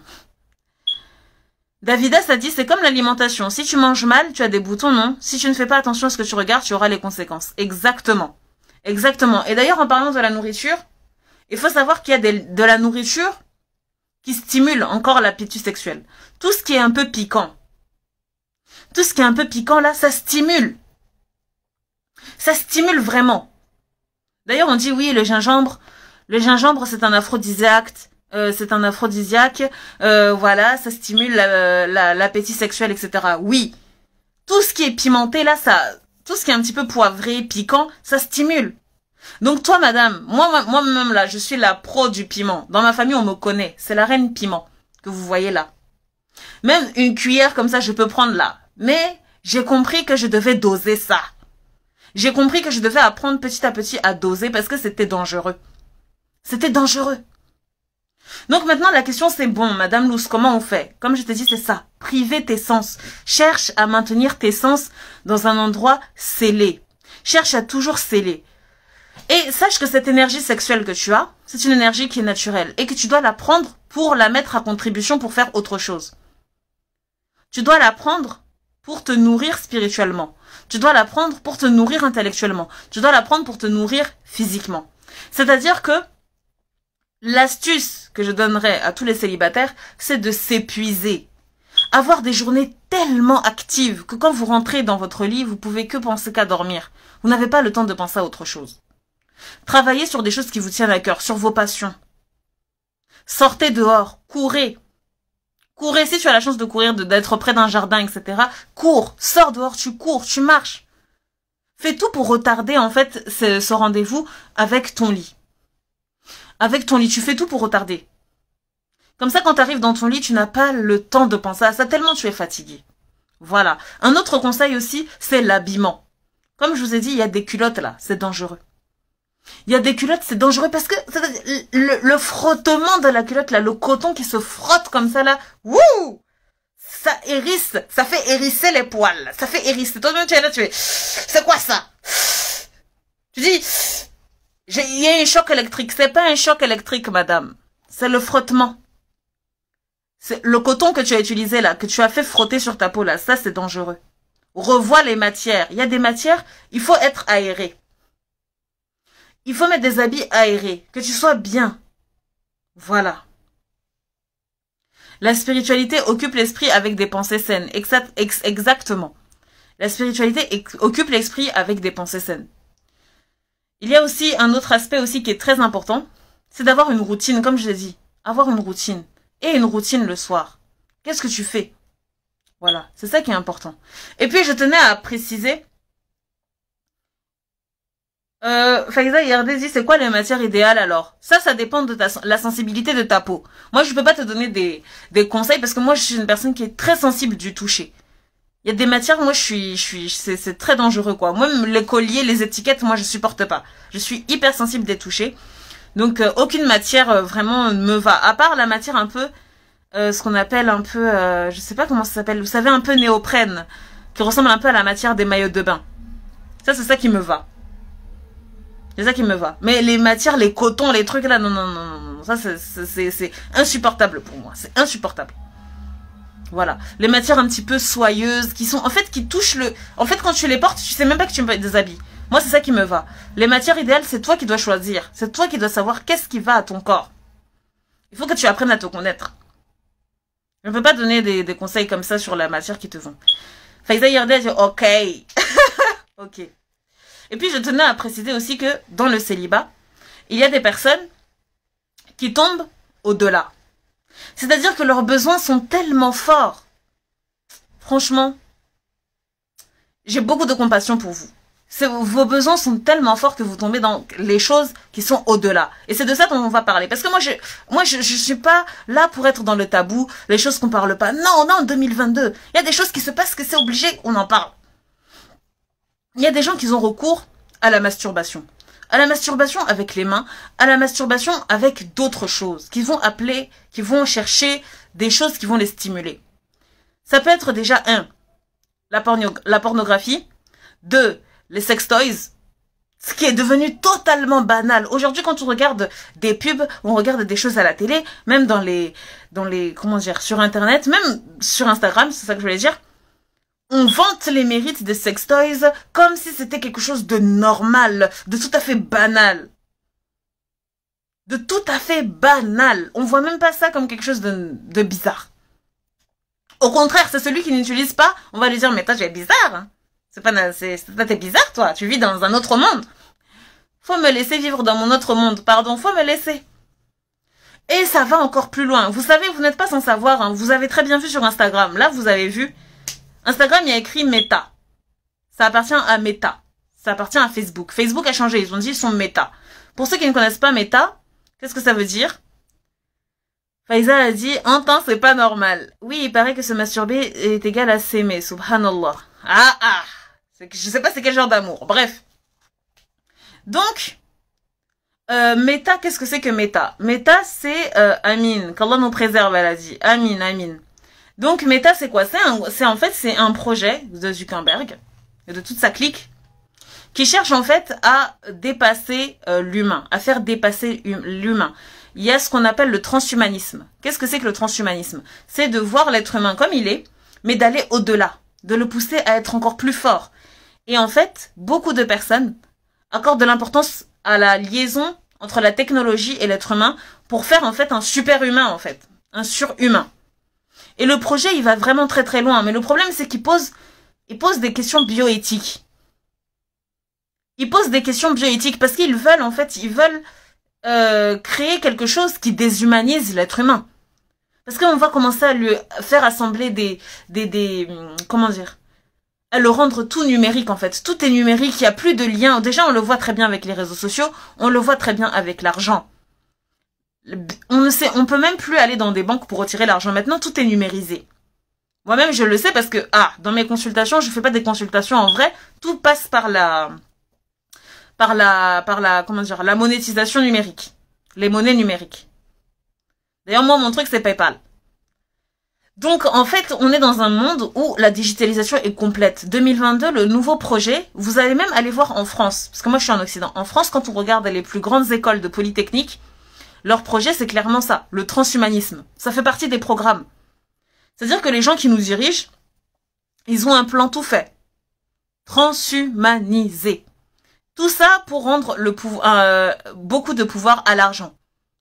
[SPEAKER 1] Davidas a dit, c'est comme l'alimentation. Si tu manges mal, tu as des boutons, non? Si tu ne fais pas attention à ce que tu regardes, tu auras les conséquences. Exactement. Exactement. Et d'ailleurs, en parlant de la nourriture, il faut savoir qu'il y a de la nourriture qui stimule encore l'appétit sexuel. Tout ce qui est un peu piquant. Tout ce qui est un peu piquant, là, ça stimule. Ça stimule vraiment. D'ailleurs, on dit, oui, le gingembre, c'est un aphrodisiaque. Voilà, ça stimule l'appétit sexuel, etc. Oui. Tout ce qui est pimenté, là, tout ce qui est un petit peu poivré, piquant, ça stimule. Donc toi, madame, moi-même, là, je suis la pro du piment. Dans ma famille, on me connaît. C'est la reine piment que vous voyez là. Même une cuillère comme ça, je peux prendre là. Mais j'ai compris que je devais doser ça. J'ai compris que je devais apprendre petit à petit à doser parce que c'était dangereux. C'était dangereux. Donc maintenant, la question c'est, bon, Madame Luce, comment on fait? Comme je te dis, c'est ça. Priver tes sens. Cherche à maintenir tes sens dans un endroit scellé. cherche à toujours sceller. Et sache que cette énergie sexuelle que tu as, c'est une énergie qui est naturelle et que tu dois la prendre pour la mettre à contribution pour faire autre chose. Tu dois la prendre pour te nourrir spirituellement. Tu dois la prendre pour te nourrir intellectuellement. Tu dois la prendre pour te nourrir physiquement. C'est-à-dire que l'astuce que je donnerais à tous les célibataires, c'est de s'épuiser. Avoir des journées tellement actives que quand vous rentrez dans votre lit, vous pouvez que penser qu'à dormir. Vous n'avez pas le temps de penser à autre chose. Travaillez sur des choses qui vous tiennent à cœur, sur vos passions. Sortez dehors, courez. Courez, si tu as la chance de courir, d'être près d'un jardin, etc. Cours, sors dehors, tu cours, tu marches. Fais tout pour retarder, en fait, ce rendez-vous avec ton lit. Avec ton lit, tu fais tout pour retarder. Comme ça, quand tu arrives dans ton lit, tu n'as pas le temps de penser à ça, tellement tu es fatigué. Voilà. Un autre conseil aussi, c'est l'habillement. Comme je vous ai dit, il y a des culottes là, c'est dangereux. Il y a des culottes, c'est dangereux parce que le frottement de la culotte là, le coton qui se frotte comme ça là, wouh, ça hérisse, ça fait hérisser les poils, ça fait hérisser. Toi-même tu es là, tu es, c'est quoi ça? Tu dis, il y a un choc électrique. C'est pas un choc électrique, madame. C'est le frottement. C'est le coton que tu as utilisé là, que tu as fait frotter sur ta peau là, ça c'est dangereux. Revois les matières. Il y a des matières, il faut être aéré. Il faut mettre des habits aérés, que tu sois bien. Voilà. La spiritualité occupe l'esprit avec des pensées saines. Exactement. La spiritualité occupe l'esprit avec des pensées saines. Il y a aussi un autre aspect aussi qui est très important, c'est d'avoir une routine, comme je l'ai dit. Avoir une routine. Et une routine le soir. Qu'est-ce que tu fais? Voilà, c'est ça qui est important. Et puis je tenais à préciser, Faiza Yardé dit, c'est quoi les matières idéales alors? Ça dépend de la sensibilité de ta peau. Moi, je peux pas te donner des conseils parce que moi, je suis une personne qui est très sensible du toucher. Il y a des matières, moi, c'est très dangereux, quoi. Moi, les colliers, les étiquettes, moi, je supporte pas. Je suis hyper sensible des touchés. Donc, aucune matière vraiment ne me va. À part la matière un peu, ce qu'on appelle un peu, je sais pas comment ça s'appelle. Vous savez, un peu néoprène, qui ressemble un peu à la matière des maillots de bain. Ça, c'est ça qui me va. C'est ça qui me va. Mais les matières, les cotons, les trucs là, non, non, non, non, non. Ça, c'est insupportable pour moi. C'est insupportable. Voilà. Les matières un petit peu soyeuses, qui sont, en fait, qui touchent le... En fait, quand tu les portes, tu sais même pas que tu mets des habits. Moi, c'est ça qui me va. Les matières idéales, c'est toi qui dois choisir. C'est toi qui dois savoir qu'est-ce qui va à ton corps. Il faut que tu apprennes à te connaître. Je ne peux pas donner des conseils comme ça sur la matière qui te vont. Faiza Yardé a dit, ok. Ok. Et puis, je tenais à préciser aussi que dans le célibat, il y a des personnes qui tombent au-delà. C'est-à-dire que leurs besoins sont tellement forts. Franchement, j'ai beaucoup de compassion pour vous. Vos besoins sont tellement forts que vous tombez dans les choses qui sont au-delà. Et c'est de ça dont on va parler. Parce que moi, je suis pas là pour être dans le tabou, les choses qu'on parle pas. Non, on est en 2022. Il y a des choses qui se passent que c'est obligé, on en parle. Il y a des gens qui ont recours à la masturbation. À la masturbation avec les mains, à la masturbation avec d'autres choses, qui vont chercher des choses qui vont les stimuler. Ça peut être déjà la pornographie, 2, les sextoys, ce qui est devenu totalement banal. Aujourd'hui, quand on regarde des pubs, on regarde des choses à la télé, même dans les, comment dire, sur Internet, même sur Instagram, c'est ça que je voulais dire, on vante les mérites des sextoys comme si c'était quelque chose de normal, de tout à fait banal. De tout à fait banal. On voit même pas ça comme quelque chose de bizarre. Au contraire, c'est celui qui n'utilise pas, on va lui dire, mais toi, tu es bizarre. Hein. T'es bizarre, toi. Tu vis dans un autre monde. Faut me laisser vivre dans mon autre monde. Pardon, faut me laisser. Et ça va encore plus loin. Vous savez, vous n'êtes pas sans savoir. Hein. Vous avez très bien vu sur Instagram. Là, vous avez vu. Instagram, il y a écrit Meta. Ça appartient à Meta. Ça appartient à Facebook. Facebook a changé. Ils ont dit ils sont Meta. Pour ceux qui ne connaissent pas Meta, qu'est-ce que ça veut dire? Faiza a dit, un temps, c'est pas normal. Oui, il paraît que se masturber est égal à s'aimer. Subhanallah. Je sais pas c'est quel genre d'amour. Bref. Donc, Meta, qu'est-ce que c'est que Meta? Meta, c'est Amin. Qu'Allah nous préserve, elle a dit. Amin, Amin. Donc, Meta, c'est quoi? En fait, c'est un projet de Zuckerberg et de toute sa clique qui cherche en fait à dépasser l'humain, à faire dépasser l'humain. Il y a ce qu'on appelle le transhumanisme. Qu'est-ce que c'est que le transhumanisme? C'est de voir l'être humain comme il est, mais d'aller au-delà, de le pousser à être encore plus fort. Et en fait, beaucoup de personnes accordent de l'importance à la liaison entre la technologie et l'être humain pour faire en fait un super-humain en fait, un surhumain. Et le projet, il va vraiment très très loin. Mais le problème, c'est qu'il pose des questions bioéthiques. Ils posent des questions bioéthiques parce qu'ils veulent en fait, créer quelque chose qui déshumanise l'être humain. Parce qu'on va commencer à lui faire assembler comment dire, à le rendre tout numérique en fait. Tout est numérique, il n'y a plus de lien. Déjà, on le voit très bien avec les réseaux sociaux, on le voit très bien avec l'argent. On peut même plus aller dans des banques pour retirer l'argent. Maintenant, tout est numérisé. Moi-même, je le sais parce que, dans mes consultations, je fais pas des consultations en vrai. Tout passe par la comment dire, la monétisation numérique. Les monnaies numériques. D'ailleurs, moi, mon truc, c'est PayPal. Donc, en fait, on est dans un monde où la digitalisation est complète. 2022, le nouveau projet, vous allez même aller voir en France. Parce que moi, je suis en Occident. En France, quand on regarde les plus grandes écoles de Polytechnique, leur projet, c'est clairement ça, le transhumanisme. Ça fait partie des programmes. C'est-à-dire que les gens qui nous dirigent, ils ont un plan tout fait. Transhumaniser. Tout ça pour rendre beaucoup de pouvoir à l'argent.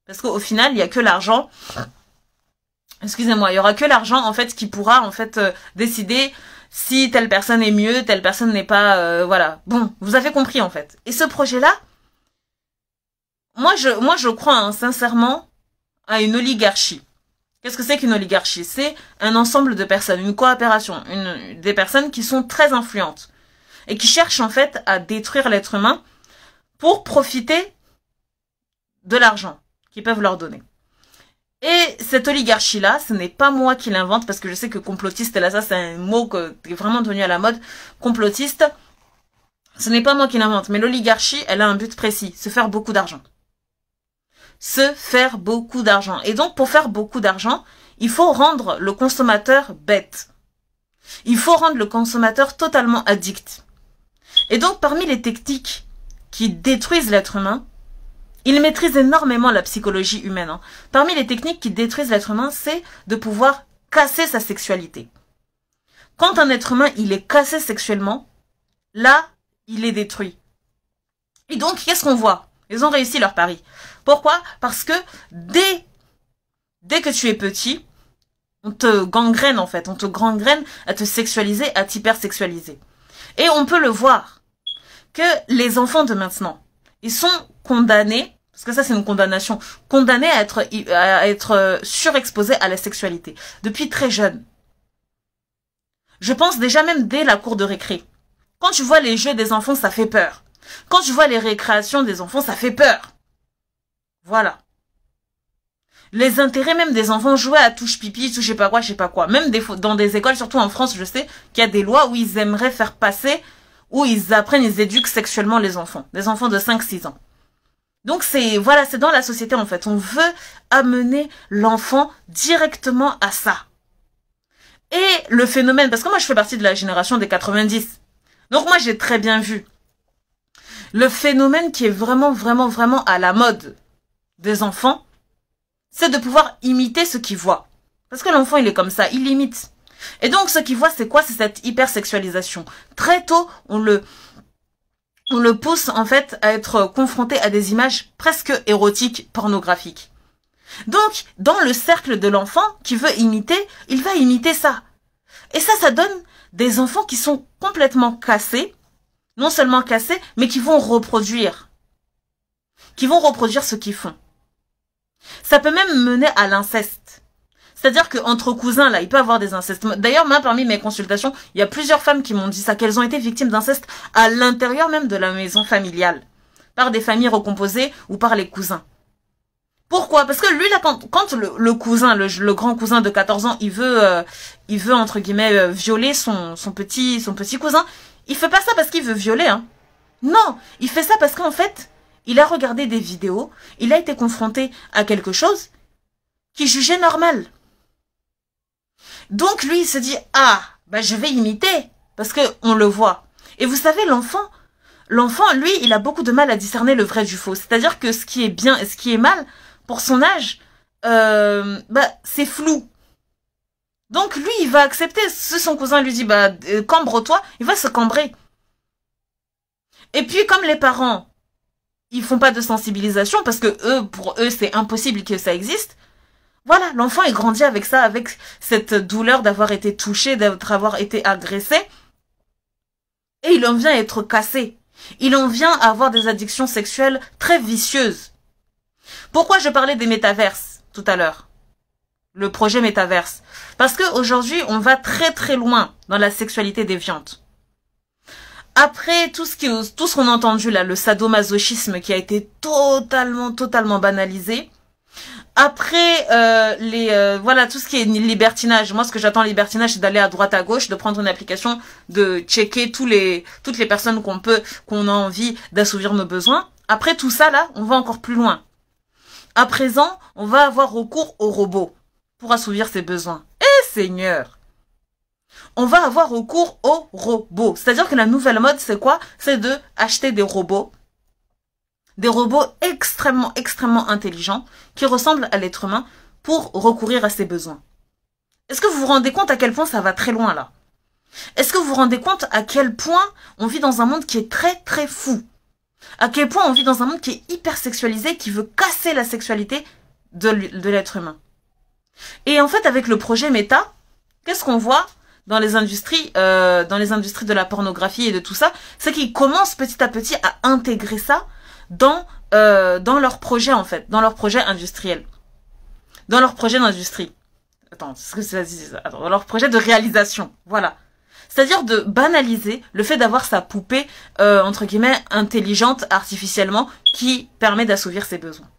[SPEAKER 1] Parce qu'au final, il n'y a que l'argent. Excusez-moi, il y aura que l'argent en fait qui pourra en fait décider si telle personne est mieux, telle personne n'est pas. Voilà. Bon, vous avez compris en fait. Et ce projet-là, moi je crois sincèrement à une oligarchie. Qu'est-ce que c'est qu'une oligarchie? C'est un ensemble de personnes, une coopération, des personnes qui sont très influentes et qui cherchent en fait à détruire l'être humain pour profiter de l'argent qu'ils peuvent leur donner. Et cette oligarchie-là, ce n'est pas moi qui l'invente, parce que je sais que complotiste, là, ça c'est un mot qui est vraiment devenu à la mode. Complotiste, ce n'est pas moi qui l'invente, mais l'oligarchie, elle a un but précis, se faire beaucoup d'argent. Se faire beaucoup d'argent. Et donc, pour faire beaucoup d'argent, il faut rendre le consommateur bête. Il faut rendre le consommateur totalement addict. Et donc, parmi les techniques qui détruisent l'être humain, il maîtrise énormément la psychologie humaine. Parmi les techniques qui détruisent l'être humain, c'est de pouvoir casser sa sexualité. Quand un être humain, il est cassé sexuellement, là, il est détruit. Et donc, qu'est-ce qu'on voit? Ils ont réussi leur pari. Pourquoi? Parce que dès que tu es petit, on te gangrène en fait. On te gangrène à te sexualiser, à t'hypersexualiser. Et on peut le voir que les enfants de maintenant, ils sont condamnés, parce que ça c'est une condamnation, condamnés à être surexposés à la sexualité depuis très jeune. Je pense déjà même dès la cour de récré. Quand tu vois les jeux des enfants, ça fait peur. Quand tu vois les récréations des enfants, ça fait peur. Voilà. Les intérêts même des enfants, jouer à touche pipi, touche je sais pas quoi. Même dans des écoles, surtout en France, je sais qu'il y a des lois où ils aimeraient faire passer, où ils apprennent, ils éduquent sexuellement les enfants. Des enfants de 5-6 ans. Donc c'est dans la société en fait. On veut amener l'enfant directement à ça. Et le phénomène, parce que moi je fais partie de la génération des 90. Donc moi j'ai très bien vu. Le phénomène qui est vraiment à la mode des enfants, c'est de pouvoir imiter ce qu'il voit. Parce que l'enfant, il est comme ça, il imite. Et donc, ce qu'il voit, c'est quoi? C'est cette hypersexualisation. Très tôt, on le pousse, en fait, à être confronté à des images presque érotiques, pornographiques. Donc, dans le cercle de l'enfant qui veut imiter, il va imiter ça. Et ça donne des enfants qui sont complètement cassés, non seulement cassés, mais qui vont reproduire. Qui vont reproduire ce qu'ils font. Ça peut même mener à l'inceste. C'est-à-dire qu'entre cousins, là, il peut y avoir des incestes. D'ailleurs, moi, parmi mes consultations, il y a plusieurs femmes qui m'ont dit ça, qu'elles ont été victimes d'inceste à l'intérieur même de la maison familiale. Par des familles recomposées ou par les cousins. Pourquoi? Parce que lui, là, quand le cousin, le grand cousin de 14 ans, il veut entre guillemets, violer son petit cousin, il fait pas ça parce qu'il veut violer, hein. Non, il fait ça parce qu'en fait, il a regardé des vidéos, il a été confronté à quelque chose qu'il jugeait normal. Donc lui, il se dit, je vais imiter, parce que on le voit. Et vous savez, l'enfant, l'enfant, lui, il a beaucoup de mal à discerner le vrai du faux. C'est-à-dire que ce qui est bien et ce qui est mal, pour son âge, c'est flou. Donc lui, il va accepter. Si son cousin lui dit, cambre-toi, il va se cambrer. Et puis, comme les parents, ils font pas de sensibilisation, parce que pour eux, c'est impossible que ça existe. Voilà, l'enfant est grandi avec ça, avec cette douleur d'avoir été touché, d'avoir été agressé. Et il en vient à être cassé. Il en vient à avoir des addictions sexuelles très vicieuses. Pourquoi je parlais des métaverses tout à l'heure? Le projet métaverse. Parce qu'aujourd'hui, on va très très loin dans la sexualité déviante. Après tout ce qu'on a entendu là, le sadomasochisme qui a été totalement banalisé. Après tout ce qui est libertinage. Moi, ce que j'attends libertinage, c'est d'aller à droite à gauche, de prendre une application, de checker toutes les personnes qu'on a envie d'assouvir nos besoins. Après tout ça là, on va encore plus loin. À présent, on va avoir recours aux robots pour assouvir ses besoins. Eh Seigneur! On va avoir recours aux robots. C'est-à-dire que la nouvelle mode, c'est quoi? C'est de acheter des robots. Des robots extrêmement intelligents qui ressemblent à l'être humain pour recourir à ses besoins. Est-ce que vous vous rendez compte à quel point ça va très loin là? Est-ce que vous vous rendez compte à quel point on vit dans un monde qui est très fou? À quel point on vit dans un monde qui est hyper sexualisé, qui veut casser la sexualité de l'être humain? Et en fait, avec le projet Meta, qu'est-ce qu'on voit dans les industries de la pornographie et de tout ça? C'est qu'ils commencent petit à petit à intégrer ça dans leur projet en fait, dans leur projet industriel, dans leur projet d'industrie. Dans leur projet de réalisation, voilà. C'est-à-dire de banaliser le fait d'avoir sa poupée entre guillemets intelligente artificiellement qui permet d'assouvir ses besoins.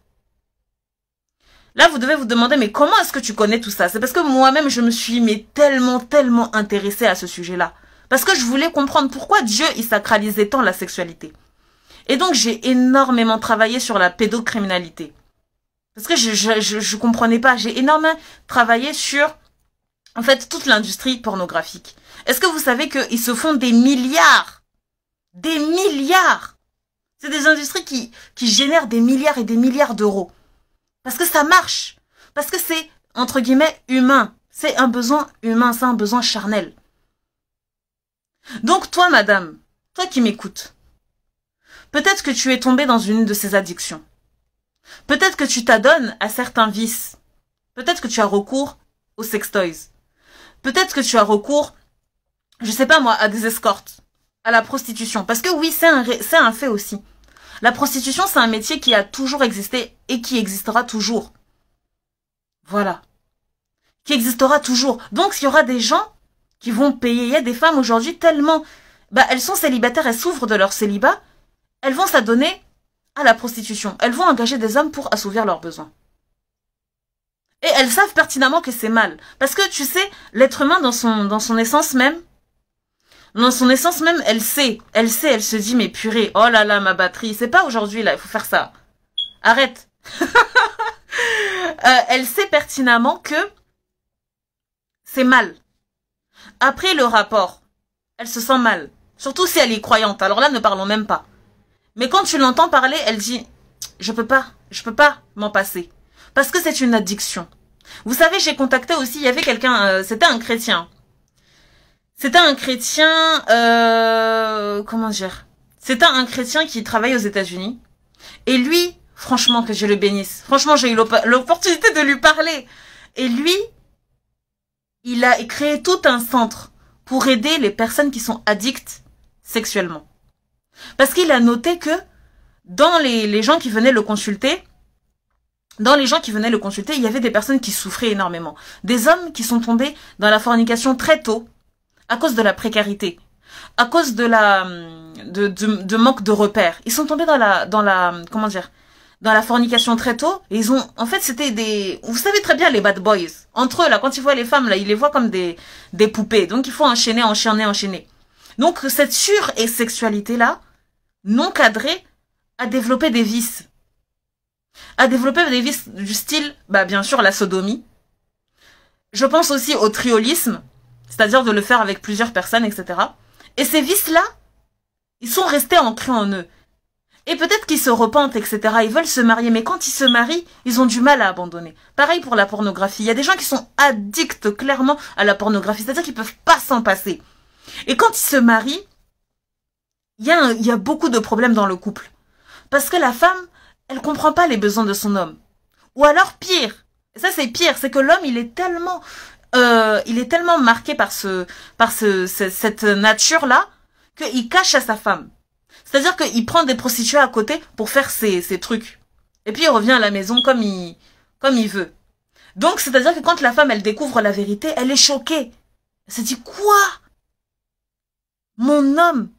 [SPEAKER 1] Là, vous devez vous demander, mais comment est-ce que tu connais tout ça? C'est parce que moi-même, je me suis tellement intéressée à ce sujet-là. Parce que je voulais comprendre pourquoi Dieu, il sacralisait tant la sexualité. Et donc, j'ai énormément travaillé sur la pédocriminalité. Parce que je comprenais pas. J'ai énormément travaillé sur, en fait, toute l'industrie pornographique. Est-ce que vous savez qu'ils se font des milliards? Des milliards! C'est des industries qui génèrent des milliards et des milliards d'euros. Parce que ça marche. Parce que c'est, entre guillemets, humain. C'est un besoin humain, c'est un besoin charnel. Donc toi, madame, toi qui m'écoutes, peut-être que tu es tombée dans une de ces addictions. Peut-être que tu t'adonnes à certains vices. Peut-être que tu as recours aux sextoys. Peut-être que tu as recours, je sais pas moi, à des escortes, à la prostitution. Parce que oui, c'est un fait aussi. La prostitution, c'est un métier qui a toujours existé et qui existera toujours. Voilà. Qui existera toujours. Donc, il y aura des gens qui vont payer. Il y a des femmes aujourd'hui tellement... elles sont célibataires, elles souffrent de leur célibat. Elles vont s'adonner à la prostitution. Elles vont engager des hommes pour assouvir leurs besoins. Et elles savent pertinemment que c'est mal. Parce que, tu sais, l'être humain, dans son essence même, elle se dit, mais purée, oh là là, ma batterie, c'est pas aujourd'hui, là, il faut faire ça. Arrête. Elle sait pertinemment que c'est mal. Après le rapport, elle se sent mal. Surtout si elle est croyante. Alors là, ne parlons même pas. Mais quand tu l'entends parler, elle dit, je peux pas m'en passer. Parce que c'est une addiction. Vous savez, j'ai contacté aussi, il y avait quelqu'un, c'était un chrétien. C'était un chrétien, comment dire? C'était un chrétien qui travaille aux États-Unis. Et lui, franchement, que Dieu le bénisse. Franchement, j'ai eu l'opportunité de lui parler. Et lui, il a créé tout un centre pour aider les personnes qui sont addictes sexuellement. Parce qu'il a noté que dans les gens qui venaient le consulter, il y avait des personnes qui souffraient énormément. Des hommes qui sont tombés dans la fornication très tôt, à cause de la précarité, à cause de manque de repères. Ils sont tombés dans la fornication très tôt. Et ils ont, en fait, c'était vous savez très bien les bad boys. Entre eux, là, quand ils voient les femmes, là, ils les voient comme des poupées. Donc, il faut enchaîner. Donc, cette sexualité-là, non cadrée, a développé des vices. Du style, bien sûr, la sodomie. Je pense aussi au triolisme. C'est-à-dire de le faire avec plusieurs personnes, etc. Et ces vices-là, Ils sont restés ancrés en eux. Et peut-être qu'ils se repentent, etc. Ils veulent se marier, mais quand ils se marient, ils ont du mal à abandonner. Pareil pour la pornographie. Il y a des gens qui sont addicts clairement à la pornographie, c'est-à-dire qu'ils peuvent pas s'en passer. Et quand ils se marient, il y a beaucoup de problèmes dans le couple. Parce que la femme, elle comprend pas les besoins de son homme. Ou alors pire, et ça c'est pire, c'est que l'homme il est tellement marqué par cette nature-là qu'il cache à sa femme. C'est-à-dire qu'il prend des prostituées à côté pour faire ses trucs. Et puis il revient à la maison comme il veut. Donc c'est-à-dire que quand la femme elle découvre la vérité, elle est choquée. Elle se dit quoi? Mon homme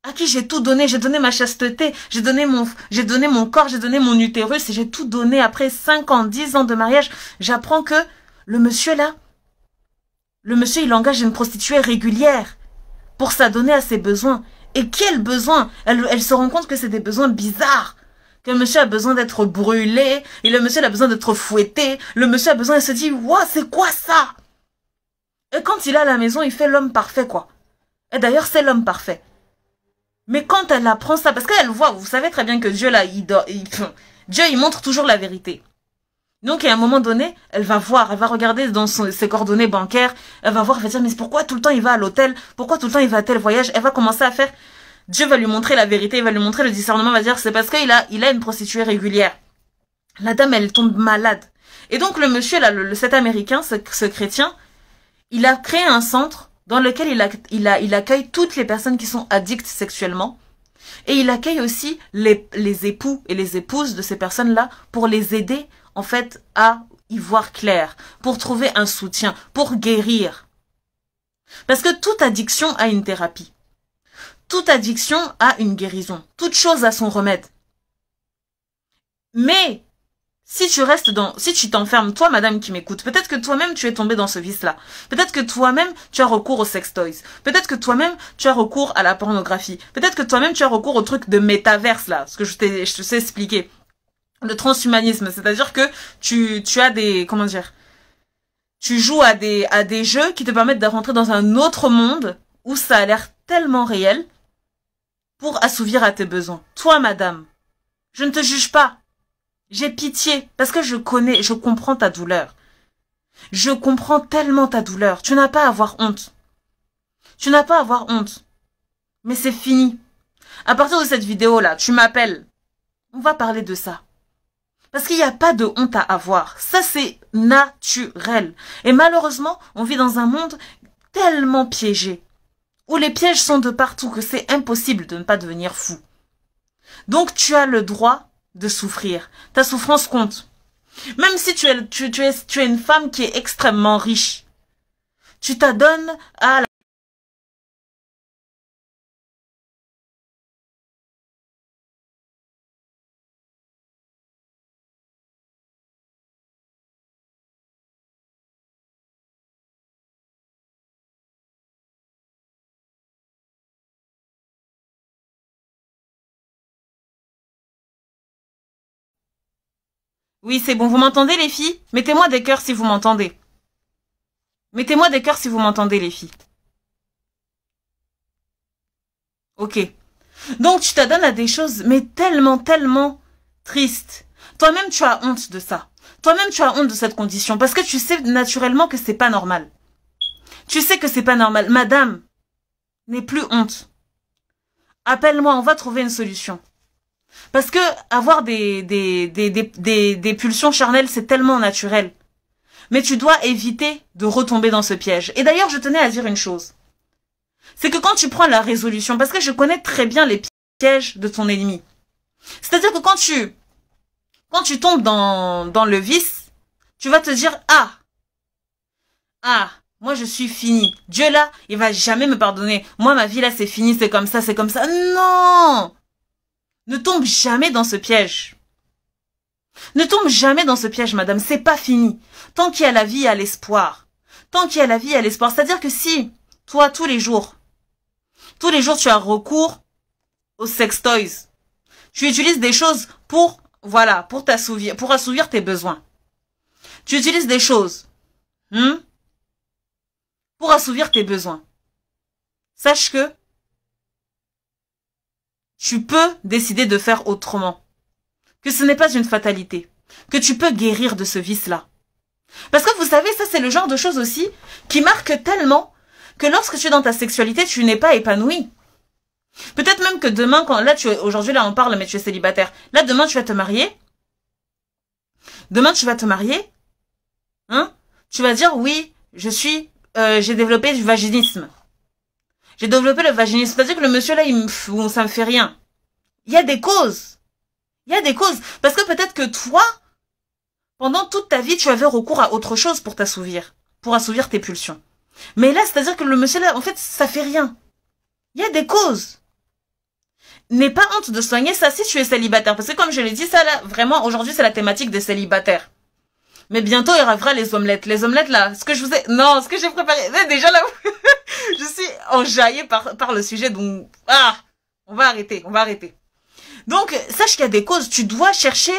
[SPEAKER 1] à qui j'ai tout donné, j'ai donné ma chasteté, j'ai donné mon corps, j'ai donné mon utérus, et j'ai tout donné après 5 ans, 10 ans de mariage, j'apprends que le monsieur il engage une prostituée régulière pour s'adonner à ses besoins. Et quels besoins? Elle se rend compte que c'est des besoins bizarres. Que le monsieur a besoin d'être brûlé, et le monsieur a besoin d'être fouetté, le monsieur a besoin, elle se dit, ouah, c'est quoi ça? Et quand il est à la maison, il fait l'homme parfait, quoi. Et d'ailleurs, c'est l'homme parfait. Mais quand elle apprend ça, parce qu'elle voit, vous savez très bien que Dieu, là, Dieu, il montre toujours la vérité. Donc, à un moment donné, elle va regarder dans ses coordonnées bancaires, elle va voir, elle va dire, mais pourquoi tout le temps il va à l'hôtel? Pourquoi tout le temps il va à tel voyage? Elle va commencer à faire, Dieu va lui montrer la vérité, il va lui montrer le discernement, il va dire, c'est parce qu'il a une prostituée régulière. La dame, elle tombe malade. Et donc, le monsieur, là, cet américain, ce chrétien, il a créé un centre dans lequel il accueille toutes les personnes qui sont addictes sexuellement. Et il accueille aussi les époux et les épouses de ces personnes-là pour les aider, en fait, à y voir clair, pour trouver un soutien, pour guérir. Parce que toute addiction a une thérapie. Toute addiction a une guérison. Toute chose a son remède. Mais si tu t'enfermes, toi, madame qui m'écoute, peut-être que toi-même tu es tombé dans ce vice-là. Peut-être que toi-même tu as recours aux sex toys. Peut-être que toi-même tu as recours à la pornographie. Peut-être que toi-même tu as recours au truc de métaverse là, ce que je te sais expliquer. Le transhumanisme, c'est-à-dire que tu as des, comment dire, tu joues à des jeux qui te permettent de rentrer dans un autre monde où ça a l'air tellement réel pour assouvir à tes besoins. Toi, madame, je ne te juge pas. J'ai pitié, parce que je comprends ta douleur. Je comprends tellement ta douleur. Tu n'as pas à avoir honte. Tu n'as pas à avoir honte. Mais c'est fini. À partir de cette vidéo-là, tu m'appelles. On va parler de ça. Parce qu'il n'y a pas de honte à avoir. Ça, c'est naturel. Et malheureusement, on vit dans un monde tellement piégé, où les pièges sont de partout, que c'est impossible de ne pas devenir fou. Donc, tu as le droit de souffrir. Ta souffrance compte. Même si tu es une femme qui est extrêmement riche, tu t'adonnes à la... Oui, c'est bon, vous m'entendez les filles? Mettez-moi des cœurs si vous m'entendez. Mettez-moi des cœurs si vous m'entendez les filles. Ok. Donc tu t'adonnes à des choses, mais tellement, tellement tristes. Toi-même, tu as honte de ça. Toi-même, tu as honte de cette condition, parce que tu sais naturellement que c'est pas normal. Tu sais que c'est pas normal. Madame, n'aie plus honte. Appelle-moi, on va trouver une solution. Parce que avoir des pulsions charnelles, c'est tellement naturel. Mais tu dois éviter de retomber dans ce piège. Et d'ailleurs, je tenais à dire une chose. C'est que quand tu prends la résolution, parce que je connais très bien les pièges de ton ennemi. C'est-à-dire que quand tu tombes dans le vice, tu vas te dire, moi je suis fini. Dieu là, il va jamais me pardonner. Moi, ma vie là, c'est fini, c'est comme ça, c'est comme ça. Non! Ne tombe jamais dans ce piège. Ne tombe jamais dans ce piège, madame. C'est pas fini. Tant qu'il y a la vie, il y a l'espoir. Tant qu'il y a la vie, il y a l'espoir. C'est-à-dire que si, toi, tous les jours, tu as recours aux sex toys, tu utilises des choses pour assouvir tes besoins. Tu utilises des choses, pour assouvir tes besoins. Sache que tu peux décider de faire autrement. Que ce n'est pas une fatalité. Que tu peux guérir de ce vice-là. Parce que vous savez, ça c'est le genre de choses aussi qui marque tellement que lorsque tu es dans ta sexualité, tu n'es pas épanoui. Peut-être même que demain, aujourd'hui là on parle, mais tu es célibataire. Là demain tu vas te marier. Demain tu vas te marier. Hein? Tu vas dire oui, j'ai développé du vaginisme. J'ai développé le vaginisme. C'est-à-dire que le monsieur là, ça me fait rien. Il y a des causes. Il y a des causes. Parce que peut-être que toi, pendant toute ta vie, tu avais recours à autre chose pour t'assouvir. Pour assouvir tes pulsions. Mais là, c'est-à-dire que le monsieur là, en fait, ça fait rien. Il y a des causes. N'aie pas honte de soigner ça si tu es célibataire. Parce que comme je l'ai dit, ça là, vraiment, aujourd'hui, c'est la thématique des célibataires. Mais bientôt, il y aura les omelettes. Les omelettes, là, ce que j'ai préparé. Là, déjà, là, je suis enjaillée par le sujet. Donc, on va arrêter. Donc, sache qu'il y a des causes. Tu dois chercher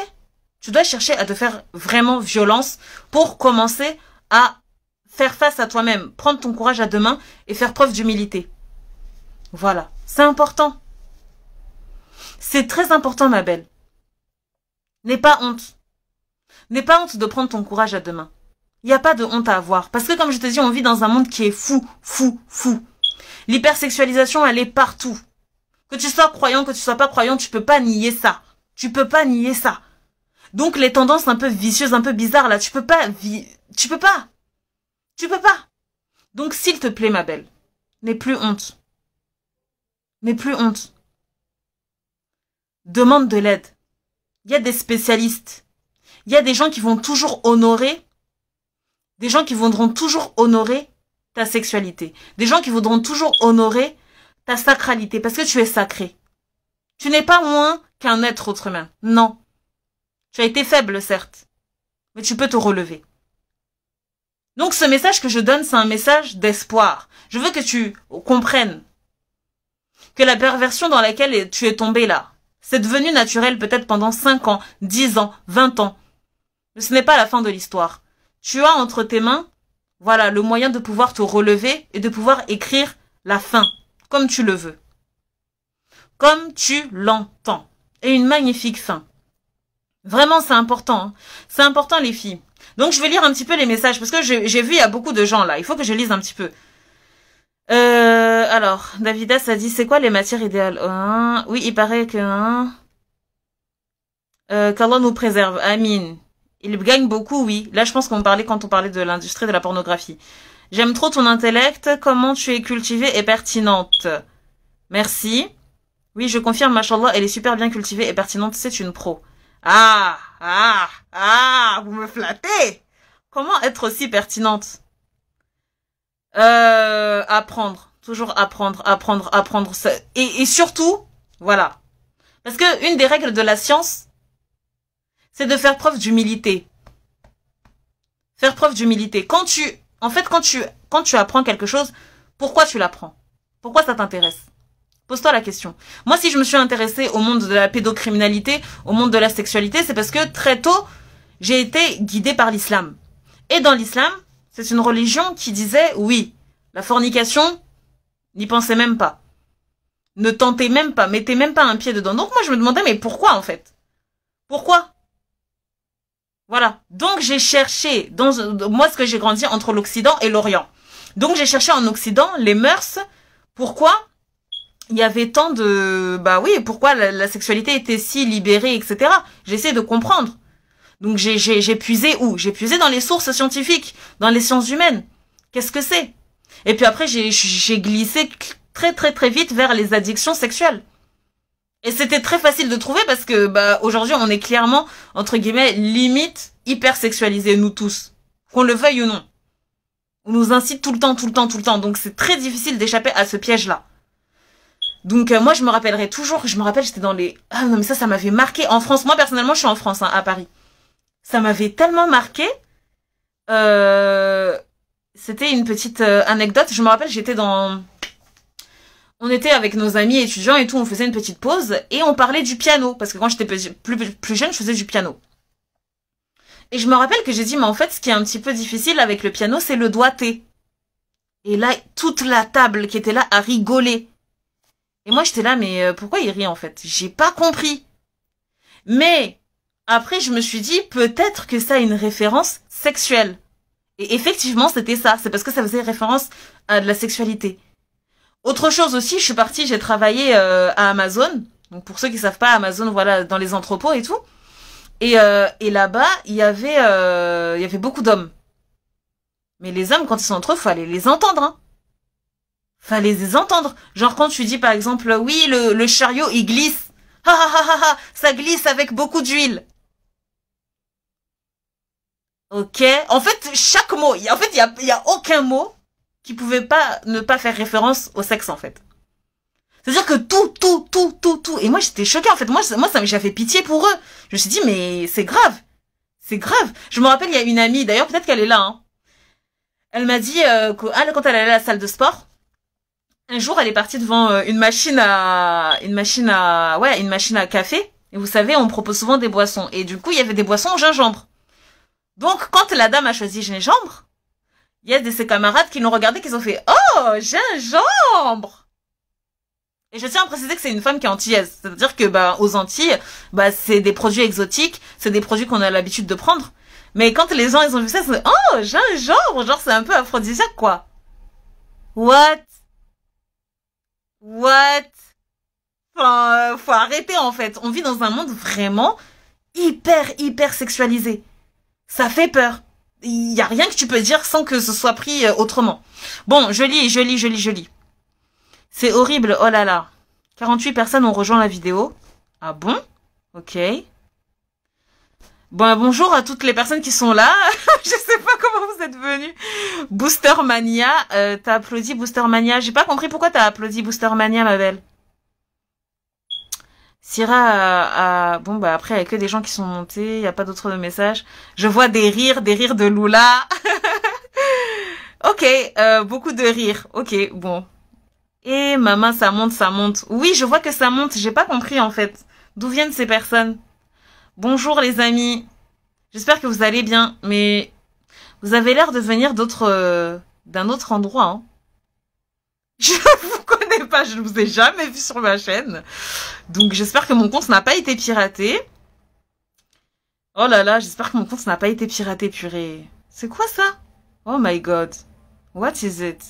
[SPEAKER 1] à te faire vraiment violence pour commencer à faire face à toi-même. Prendre ton courage à deux mains et faire preuve d'humilité. Voilà. C'est important. C'est très important, ma belle. N'aie pas honte. N'aie pas honte de prendre ton courage à deux mains. Il n'y a pas de honte à avoir. Parce que comme je te dis, on vit dans un monde qui est fou. L'hypersexualisation, elle est partout. Que tu sois croyant, que tu sois pas croyant, tu peux pas nier ça. Donc les tendances un peu vicieuses, un peu bizarres là, tu peux pas. Donc s'il te plaît, ma belle, n'aie plus honte. Demande de l'aide. Il y a des spécialistes. Il y a des gens qui vont toujours honorer, ta sexualité. Des gens qui voudront toujours honorer ta sacralité, parce que tu es sacré. Tu n'es pas moins qu'un être autre humain. Non. Tu as été faible, certes, mais tu peux te relever. Donc ce message que je donne, c'est un message d'espoir. Je veux que tu comprennes que la perversion dans laquelle tu es tombé là, c'est devenu naturel peut-être pendant 5 ans, 10 ans, 20 ans. Mais ce n'est pas la fin de l'histoire. Tu as entre tes mains, voilà, le moyen de pouvoir te relever et de pouvoir écrire la fin, comme tu le veux. Comme tu l'entends. Et une magnifique fin. Vraiment, c'est important. Hein. C'est important, les filles. Donc, je vais lire un petit peu les messages, parce que j'ai vu, il y a beaucoup de gens là. Il faut que je lise un petit peu. Alors, Davidas a dit, c'est quoi les matières idéales? Oui, il paraît que... qu'Allah nous préserve. Amin. Il gagne beaucoup, oui. Là, je pense quand on parlait de l'industrie de la pornographie. J'aime trop ton intellect. Comment tu es cultivée et pertinente. Merci. Oui, je confirme, machallah, elle est super bien cultivée et pertinente. C'est une pro. Vous me flattez. Comment être aussi pertinente? Apprendre. Toujours apprendre. Et surtout, voilà. Parce que une des règles de la science, c'est de faire preuve d'humilité. Faire preuve d'humilité. Quand tu apprends quelque chose, pourquoi tu l'apprends? Pourquoi ça t'intéresse? Pose-toi la question. Moi, si je me suis intéressée au monde de la pédocriminalité, au monde de la sexualité, c'est parce que très tôt, j'ai été guidée par l'islam. Et dans l'islam, c'est une religion qui disait, oui, la fornication, n'y pensez même pas. Ne tentez même pas, mettez même pas un pied dedans. Donc moi, je me demandais, mais pourquoi en fait? Pourquoi? Voilà. Donc j'ai cherché, moi ce que j'ai grandi entre l'Occident et l'Orient. Donc j'ai cherché en Occident les mœurs, pourquoi il y avait tant de... pourquoi la sexualité était si libérée, etc. J'ai essayé de comprendre. Donc j'ai puisé où? J'ai puisé dans les sources scientifiques, dans les sciences humaines. Qu'est-ce que c'est? Et puis après j'ai glissé très vite vers les addictions sexuelles. Et c'était très facile de trouver parce que aujourd'hui on est clairement, entre guillemets, limite hyper sexualisés, nous tous. Qu'on le veuille ou non. On nous incite tout le temps. Donc c'est très difficile d'échapper à ce piège-là. Donc moi je me rappellerai toujours, j'étais dans les... Ah non mais ça m'avait marqué en France. Moi personnellement je suis en France, à Paris. Ça m'avait tellement marqué. C'était une petite anecdote. Je me rappelle, on était avec nos amis étudiants et tout, on faisait une petite pause et on parlait du piano. Parce que quand j'étais plus jeune, je faisais du piano. Et je me rappelle que j'ai dit, mais en fait, ce qui est un petit peu difficile avec le piano, c'est le doigté. Et là, toute la table qui était là a rigolé. Et moi, j'étais là, mais pourquoi il rit en fait? J'ai pas compris. Mais après, je me suis dit, peut-être que ça a une référence sexuelle. Et effectivement, c'était ça. C'est parce que ça faisait référence à de la sexualité. Autre chose aussi, je suis partie, j'ai travaillé à Amazon. Donc pour ceux qui savent pas, Amazon, voilà, dans les entrepôts et tout. Et là-bas, il y avait beaucoup d'hommes. Mais les hommes, quand ils sont entre eux, fallait les entendre, hein. Fallait les entendre. Genre quand tu dis par exemple, oui, le chariot, il glisse. Ha ha ha ha ha, ça glisse avec beaucoup d'huile. Ok. En fait, chaque mot, en fait, il y a aucun mot qui pouvait pas ne pas faire référence au sexe, en fait. C'est-à-dire que tout. Et moi, j'étais choquée, en fait. Moi, ça j'avais pitié pour eux. Je me suis dit, mais c'est grave. C'est grave. Je me rappelle, il y a une amie, d'ailleurs, peut-être qu'elle est là, hein. Elle m'a dit que quand elle allait à la salle de sport, un jour, elle est partie devant une machine à café. Et vous savez, on propose souvent des boissons. Et du coup, il y avait des boissons au gingembre. Donc, quand la dame a choisi gingembre, il y a de ses camarades qui l'ont regardé, qui ont fait « Oh, gingembre !» Et je tiens à préciser que c'est une femme qui est antillaise. C'est-à-dire que, aux Antilles, c'est des produits exotiques, c'est des produits qu'on a l'habitude de prendre. Mais quand les gens, ils ont vu ça, c'est « Oh, gingembre !» Genre, c'est un peu aphrodisiaque, quoi. What? Enfin, faut arrêter, en fait. On vit dans un monde vraiment hyper sexualisé. Ça fait peur. Il y a rien que tu peux dire sans que ce soit pris autrement. Bon, je lis. C'est horrible, oh là là. 48 personnes ont rejoint la vidéo. Ah bon? Ok. Bon, bonjour à toutes les personnes qui sont là. Je sais pas comment vous êtes venus. Booster Mania, t'as applaudi Booster Mania. J'ai pas compris pourquoi t'as applaudi Booster Mania, ma belle. Syrah bon après il y a que des gens qui sont montés, il y a pas d'autres messages. Je vois des rires de Lula. Ok, beaucoup de rires. Ok, bon. Et maman, ça monte. Oui, je vois que ça monte. J'ai pas compris en fait. D'où viennent ces personnes? Bonjour les amis. J'espère que vous allez bien, mais vous avez l'air de venir d'un autre endroit. Hein. Je vous connais pas, je ne vous ai jamais vu sur ma chaîne. Donc j'espère que mon compte n'a pas été piraté. Oh là là, j'espère que mon compte n'a pas été piraté, purée. C'est quoi ça? Oh my god. What is it?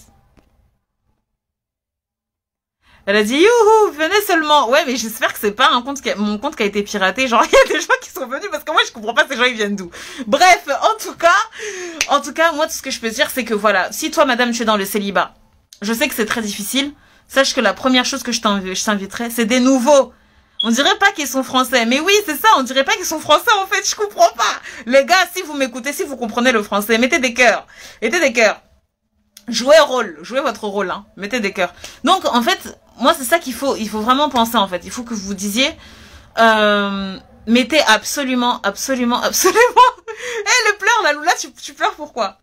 [SPEAKER 1] Elle a dit youhou, venez seulement. Ouais, mais j'espère que c'est pas mon compte qui a été piraté. Genre, il y a des gens qui sont venus parce que moi, je comprends pas ces gens, ils viennent d'où. Bref, en tout cas, moi, tout ce que je peux dire, c'est que voilà, si toi, madame, tu es dans le célibat, je sais que c'est très difficile. Sache que la première chose que je t'inviterai, c'est des nouveaux. On dirait pas qu'ils sont français. Mais oui, c'est ça, on dirait pas qu'ils sont français, en fait, je comprends pas. Les gars, si vous m'écoutez, si vous comprenez le français, mettez des cœurs. Mettez des cœurs. Jouez votre rôle, hein. Mettez des cœurs. Donc, en fait, moi, c'est ça il faut vraiment penser, en fait. Il faut que vous disiez, mettez absolument. Le pleur, la Lula, tu pleures pourquoi?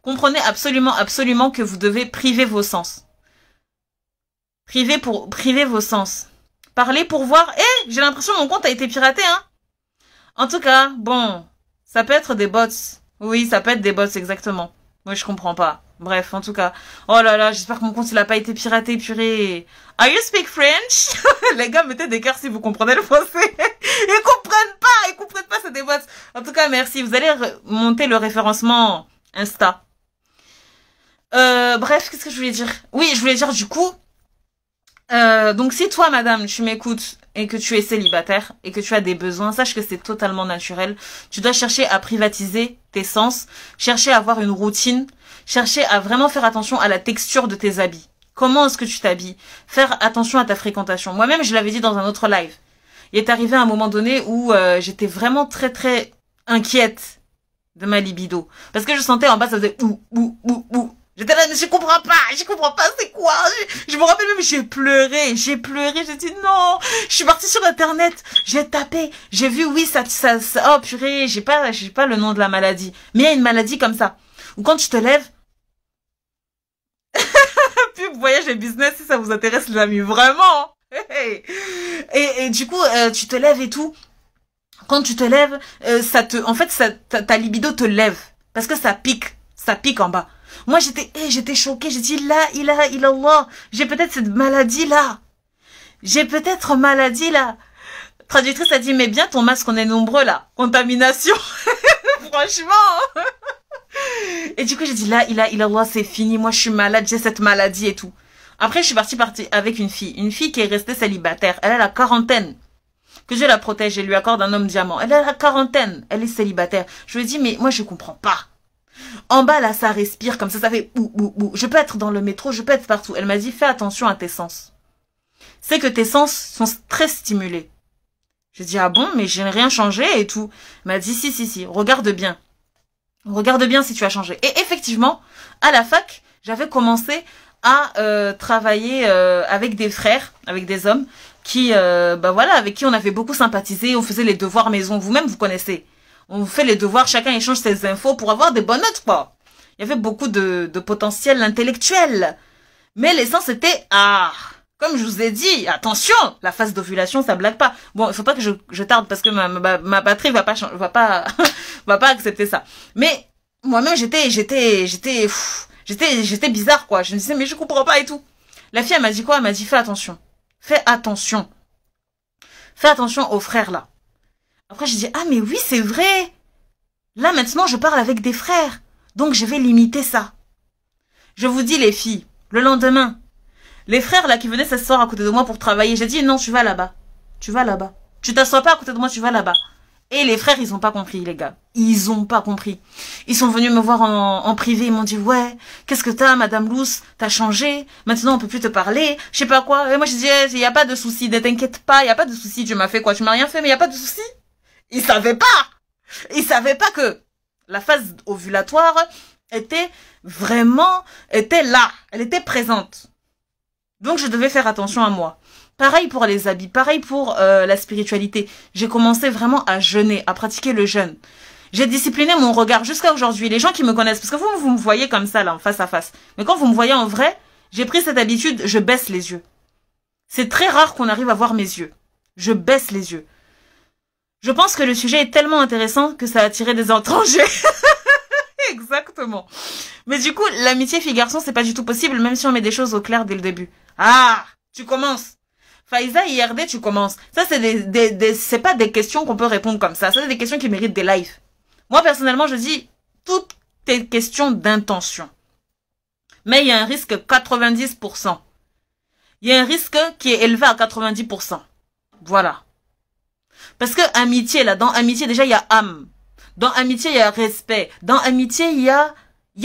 [SPEAKER 1] Comprenez absolument que vous devez priver vos sens. Priver vos sens. Parlez pour voir. J'ai l'impression que mon compte a été piraté, hein. En tout cas, bon, ça peut être des bots. Oui, ça peut être des bots, exactement. Moi, je comprends pas. Bref, en tout cas. Oh là là, j'espère que mon compte, il a pas été piraté, purée. Are you speak French? Les gars, mettez des cœurs si vous comprenez le français. Ils comprennent pas, c'est des bots. En tout cas, merci. Vous allez monter le référencement Insta. Bref, qu'est-ce que je voulais dire? Oui, je voulais dire du coup, donc si toi, madame, tu m'écoutes et que tu es célibataire et que tu as des besoins, sache que c'est totalement naturel. Tu dois chercher à privatiser tes sens, chercher à avoir une routine, chercher à vraiment faire attention à la texture de tes habits. Comment est-ce que tu t'habilles? Faire attention à ta fréquentation. Moi-même, je l'avais dit dans un autre live. Il est arrivé un moment donné où j'étais vraiment très inquiète de ma libido. Parce que je sentais en bas, ça faisait ouh. J'étais là, mais je comprends pas, c'est quoi? Je me rappelle même, j'ai pleuré, j'ai dit non, je suis partie sur internet, j'ai tapé, j'ai vu, oui, ça, oh purée, j'ai pas le nom de la maladie, mais il y a une maladie comme ça, où quand tu te lèves, pub, voyage et business, si ça vous intéresse les amis, vraiment, et du coup, tu te lèves et tout, quand tu te lèves, ta libido te lève, parce que ça pique en bas. Moi, j'étais choquée. J'ai dit, là, ilallah, j'ai peut-être cette maladie-là. J'ai peut-être maladie là. Traductrice a dit, mais bien ton masque, on est nombreux là. Contamination. Franchement. Et du coup, j'ai dit, là, il a, c'est fini. Moi, je suis malade, j'ai cette maladie et tout. Après, je suis partie avec une fille. Une fille qui est restée célibataire. Elle a la quarantaine. Que je la protège, je lui accorde un homme diamant. Elle a la quarantaine. Elle est célibataire. Je lui ai dit, mais moi, je comprends pas. En bas, là, ça respire comme ça fait ou. Je peux être dans le métro, je peux être partout. Elle m'a dit, fais attention à tes sens. C'est que tes sens sont très stimulés. J'ai dit, ah bon, mais j'ai rien changé et tout. Elle m'a dit, si, regarde bien. Regarde bien si tu as changé. Et effectivement, à la fac, j'avais commencé à travailler avec des frères, avec des hommes, qui, voilà, avec qui on avait beaucoup sympathisé. On faisait les devoirs maison. Vous-même, vous connaissez. On fait les devoirs, chacun échange ses infos pour avoir des bonnes notes, quoi. Il y avait beaucoup de potentiel intellectuel. Mais l'essence était, comme je vous ai dit, attention, la phase d'ovulation, ça blague pas. Bon, il faut pas que je tarde parce que ma batterie va pas accepter ça. Mais moi-même, j'étais bizarre, quoi. Je me disais, mais je comprends pas et tout. La fille, elle m'a dit quoi? Elle m'a dit, fais attention. Fais attention. Fais attention aux frères, là. Après, j'ai dit, ah, mais oui, c'est vrai. Là, maintenant, je parle avec des frères. Donc, je vais limiter ça. Je vous dis, les filles, le lendemain, les frères, là, qui venaient s'asseoir à côté de moi pour travailler, j'ai dit, non, tu vas là-bas. Tu vas là-bas. Tu t'assois pas à côté de moi, tu vas là-bas. Et les frères, ils ont pas compris, les gars. Ils ont pas compris. Ils sont venus me voir en privé, ils m'ont dit, ouais, qu'est-ce que t'as, Madame Luce? T'as changé? Maintenant, on peut plus te parler. Je sais pas quoi. Et moi, je disais, il y a pas de souci, ne t'inquiète pas, il y a pas de souci. Tu m'as fait quoi? Tu m'as rien fait, mais il y a pas de souci. Ils savaient pas. Ils savaient pas que la phase ovulatoire était là. Elle était présente. Donc, je devais faire attention à moi. Pareil pour les habits, pareil pour la spiritualité. J'ai commencé vraiment à jeûner, à pratiquer le jeûne. J'ai discipliné mon regard jusqu'à aujourd'hui. Les gens qui me connaissent, parce que vous me voyez comme ça, là, en face à face. Mais quand vous me voyez en vrai, j'ai pris cette habitude, je baisse les yeux. C'est très rare qu'on arrive à voir mes yeux. Je baisse les yeux. Je pense que le sujet est tellement intéressant que ça a attiré des étrangers. Exactement. Mais du coup, l'amitié fille-garçon, c'est pas du tout possible, même si on met des choses au clair dès le début. Ah, tu commences. Faïza, IRD, tu commences. Ça, c'est c'est pas des questions qu'on peut répondre comme ça. Ça, c'est des questions qui méritent des lives. Moi, personnellement, je dis, tout est question d'intention. Mais il y a un risque 90%. Il y a un risque qui est élevé à 90%. Voilà. Parce que amitié, là, dans amitié, déjà, il y a âme. Dans amitié, il y a respect. Dans amitié, il y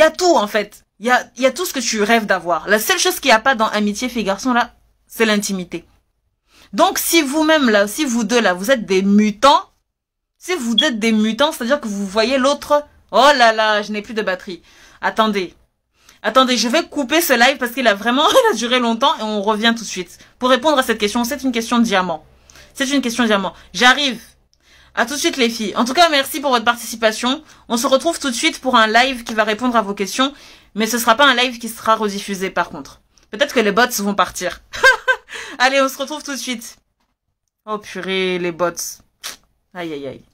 [SPEAKER 1] a tout, en fait. Il y a tout ce que tu rêves d'avoir. La seule chose qu'il n'y a pas dans amitié, fille-garçon, là, c'est l'intimité. Donc, si vous-même, là, si vous deux, là, vous êtes des mutants, si vous êtes des mutants, c'est-à-dire que vous voyez l'autre, oh là là, je n'ai plus de batterie. Attendez, je vais couper ce live parce qu'il a duré longtemps et on revient tout de suite. Pour répondre à cette question, c'est une question de diamant. C'est une question de diamant. J'arrive. À tout de suite, les filles. En tout cas, merci pour votre participation. On se retrouve tout de suite pour un live qui va répondre à vos questions. Mais ce sera pas un live qui sera rediffusé, par contre. Peut-être que les bots vont partir. Allez, on se retrouve tout de suite. Oh purée, les bots. Aïe, aïe, aïe.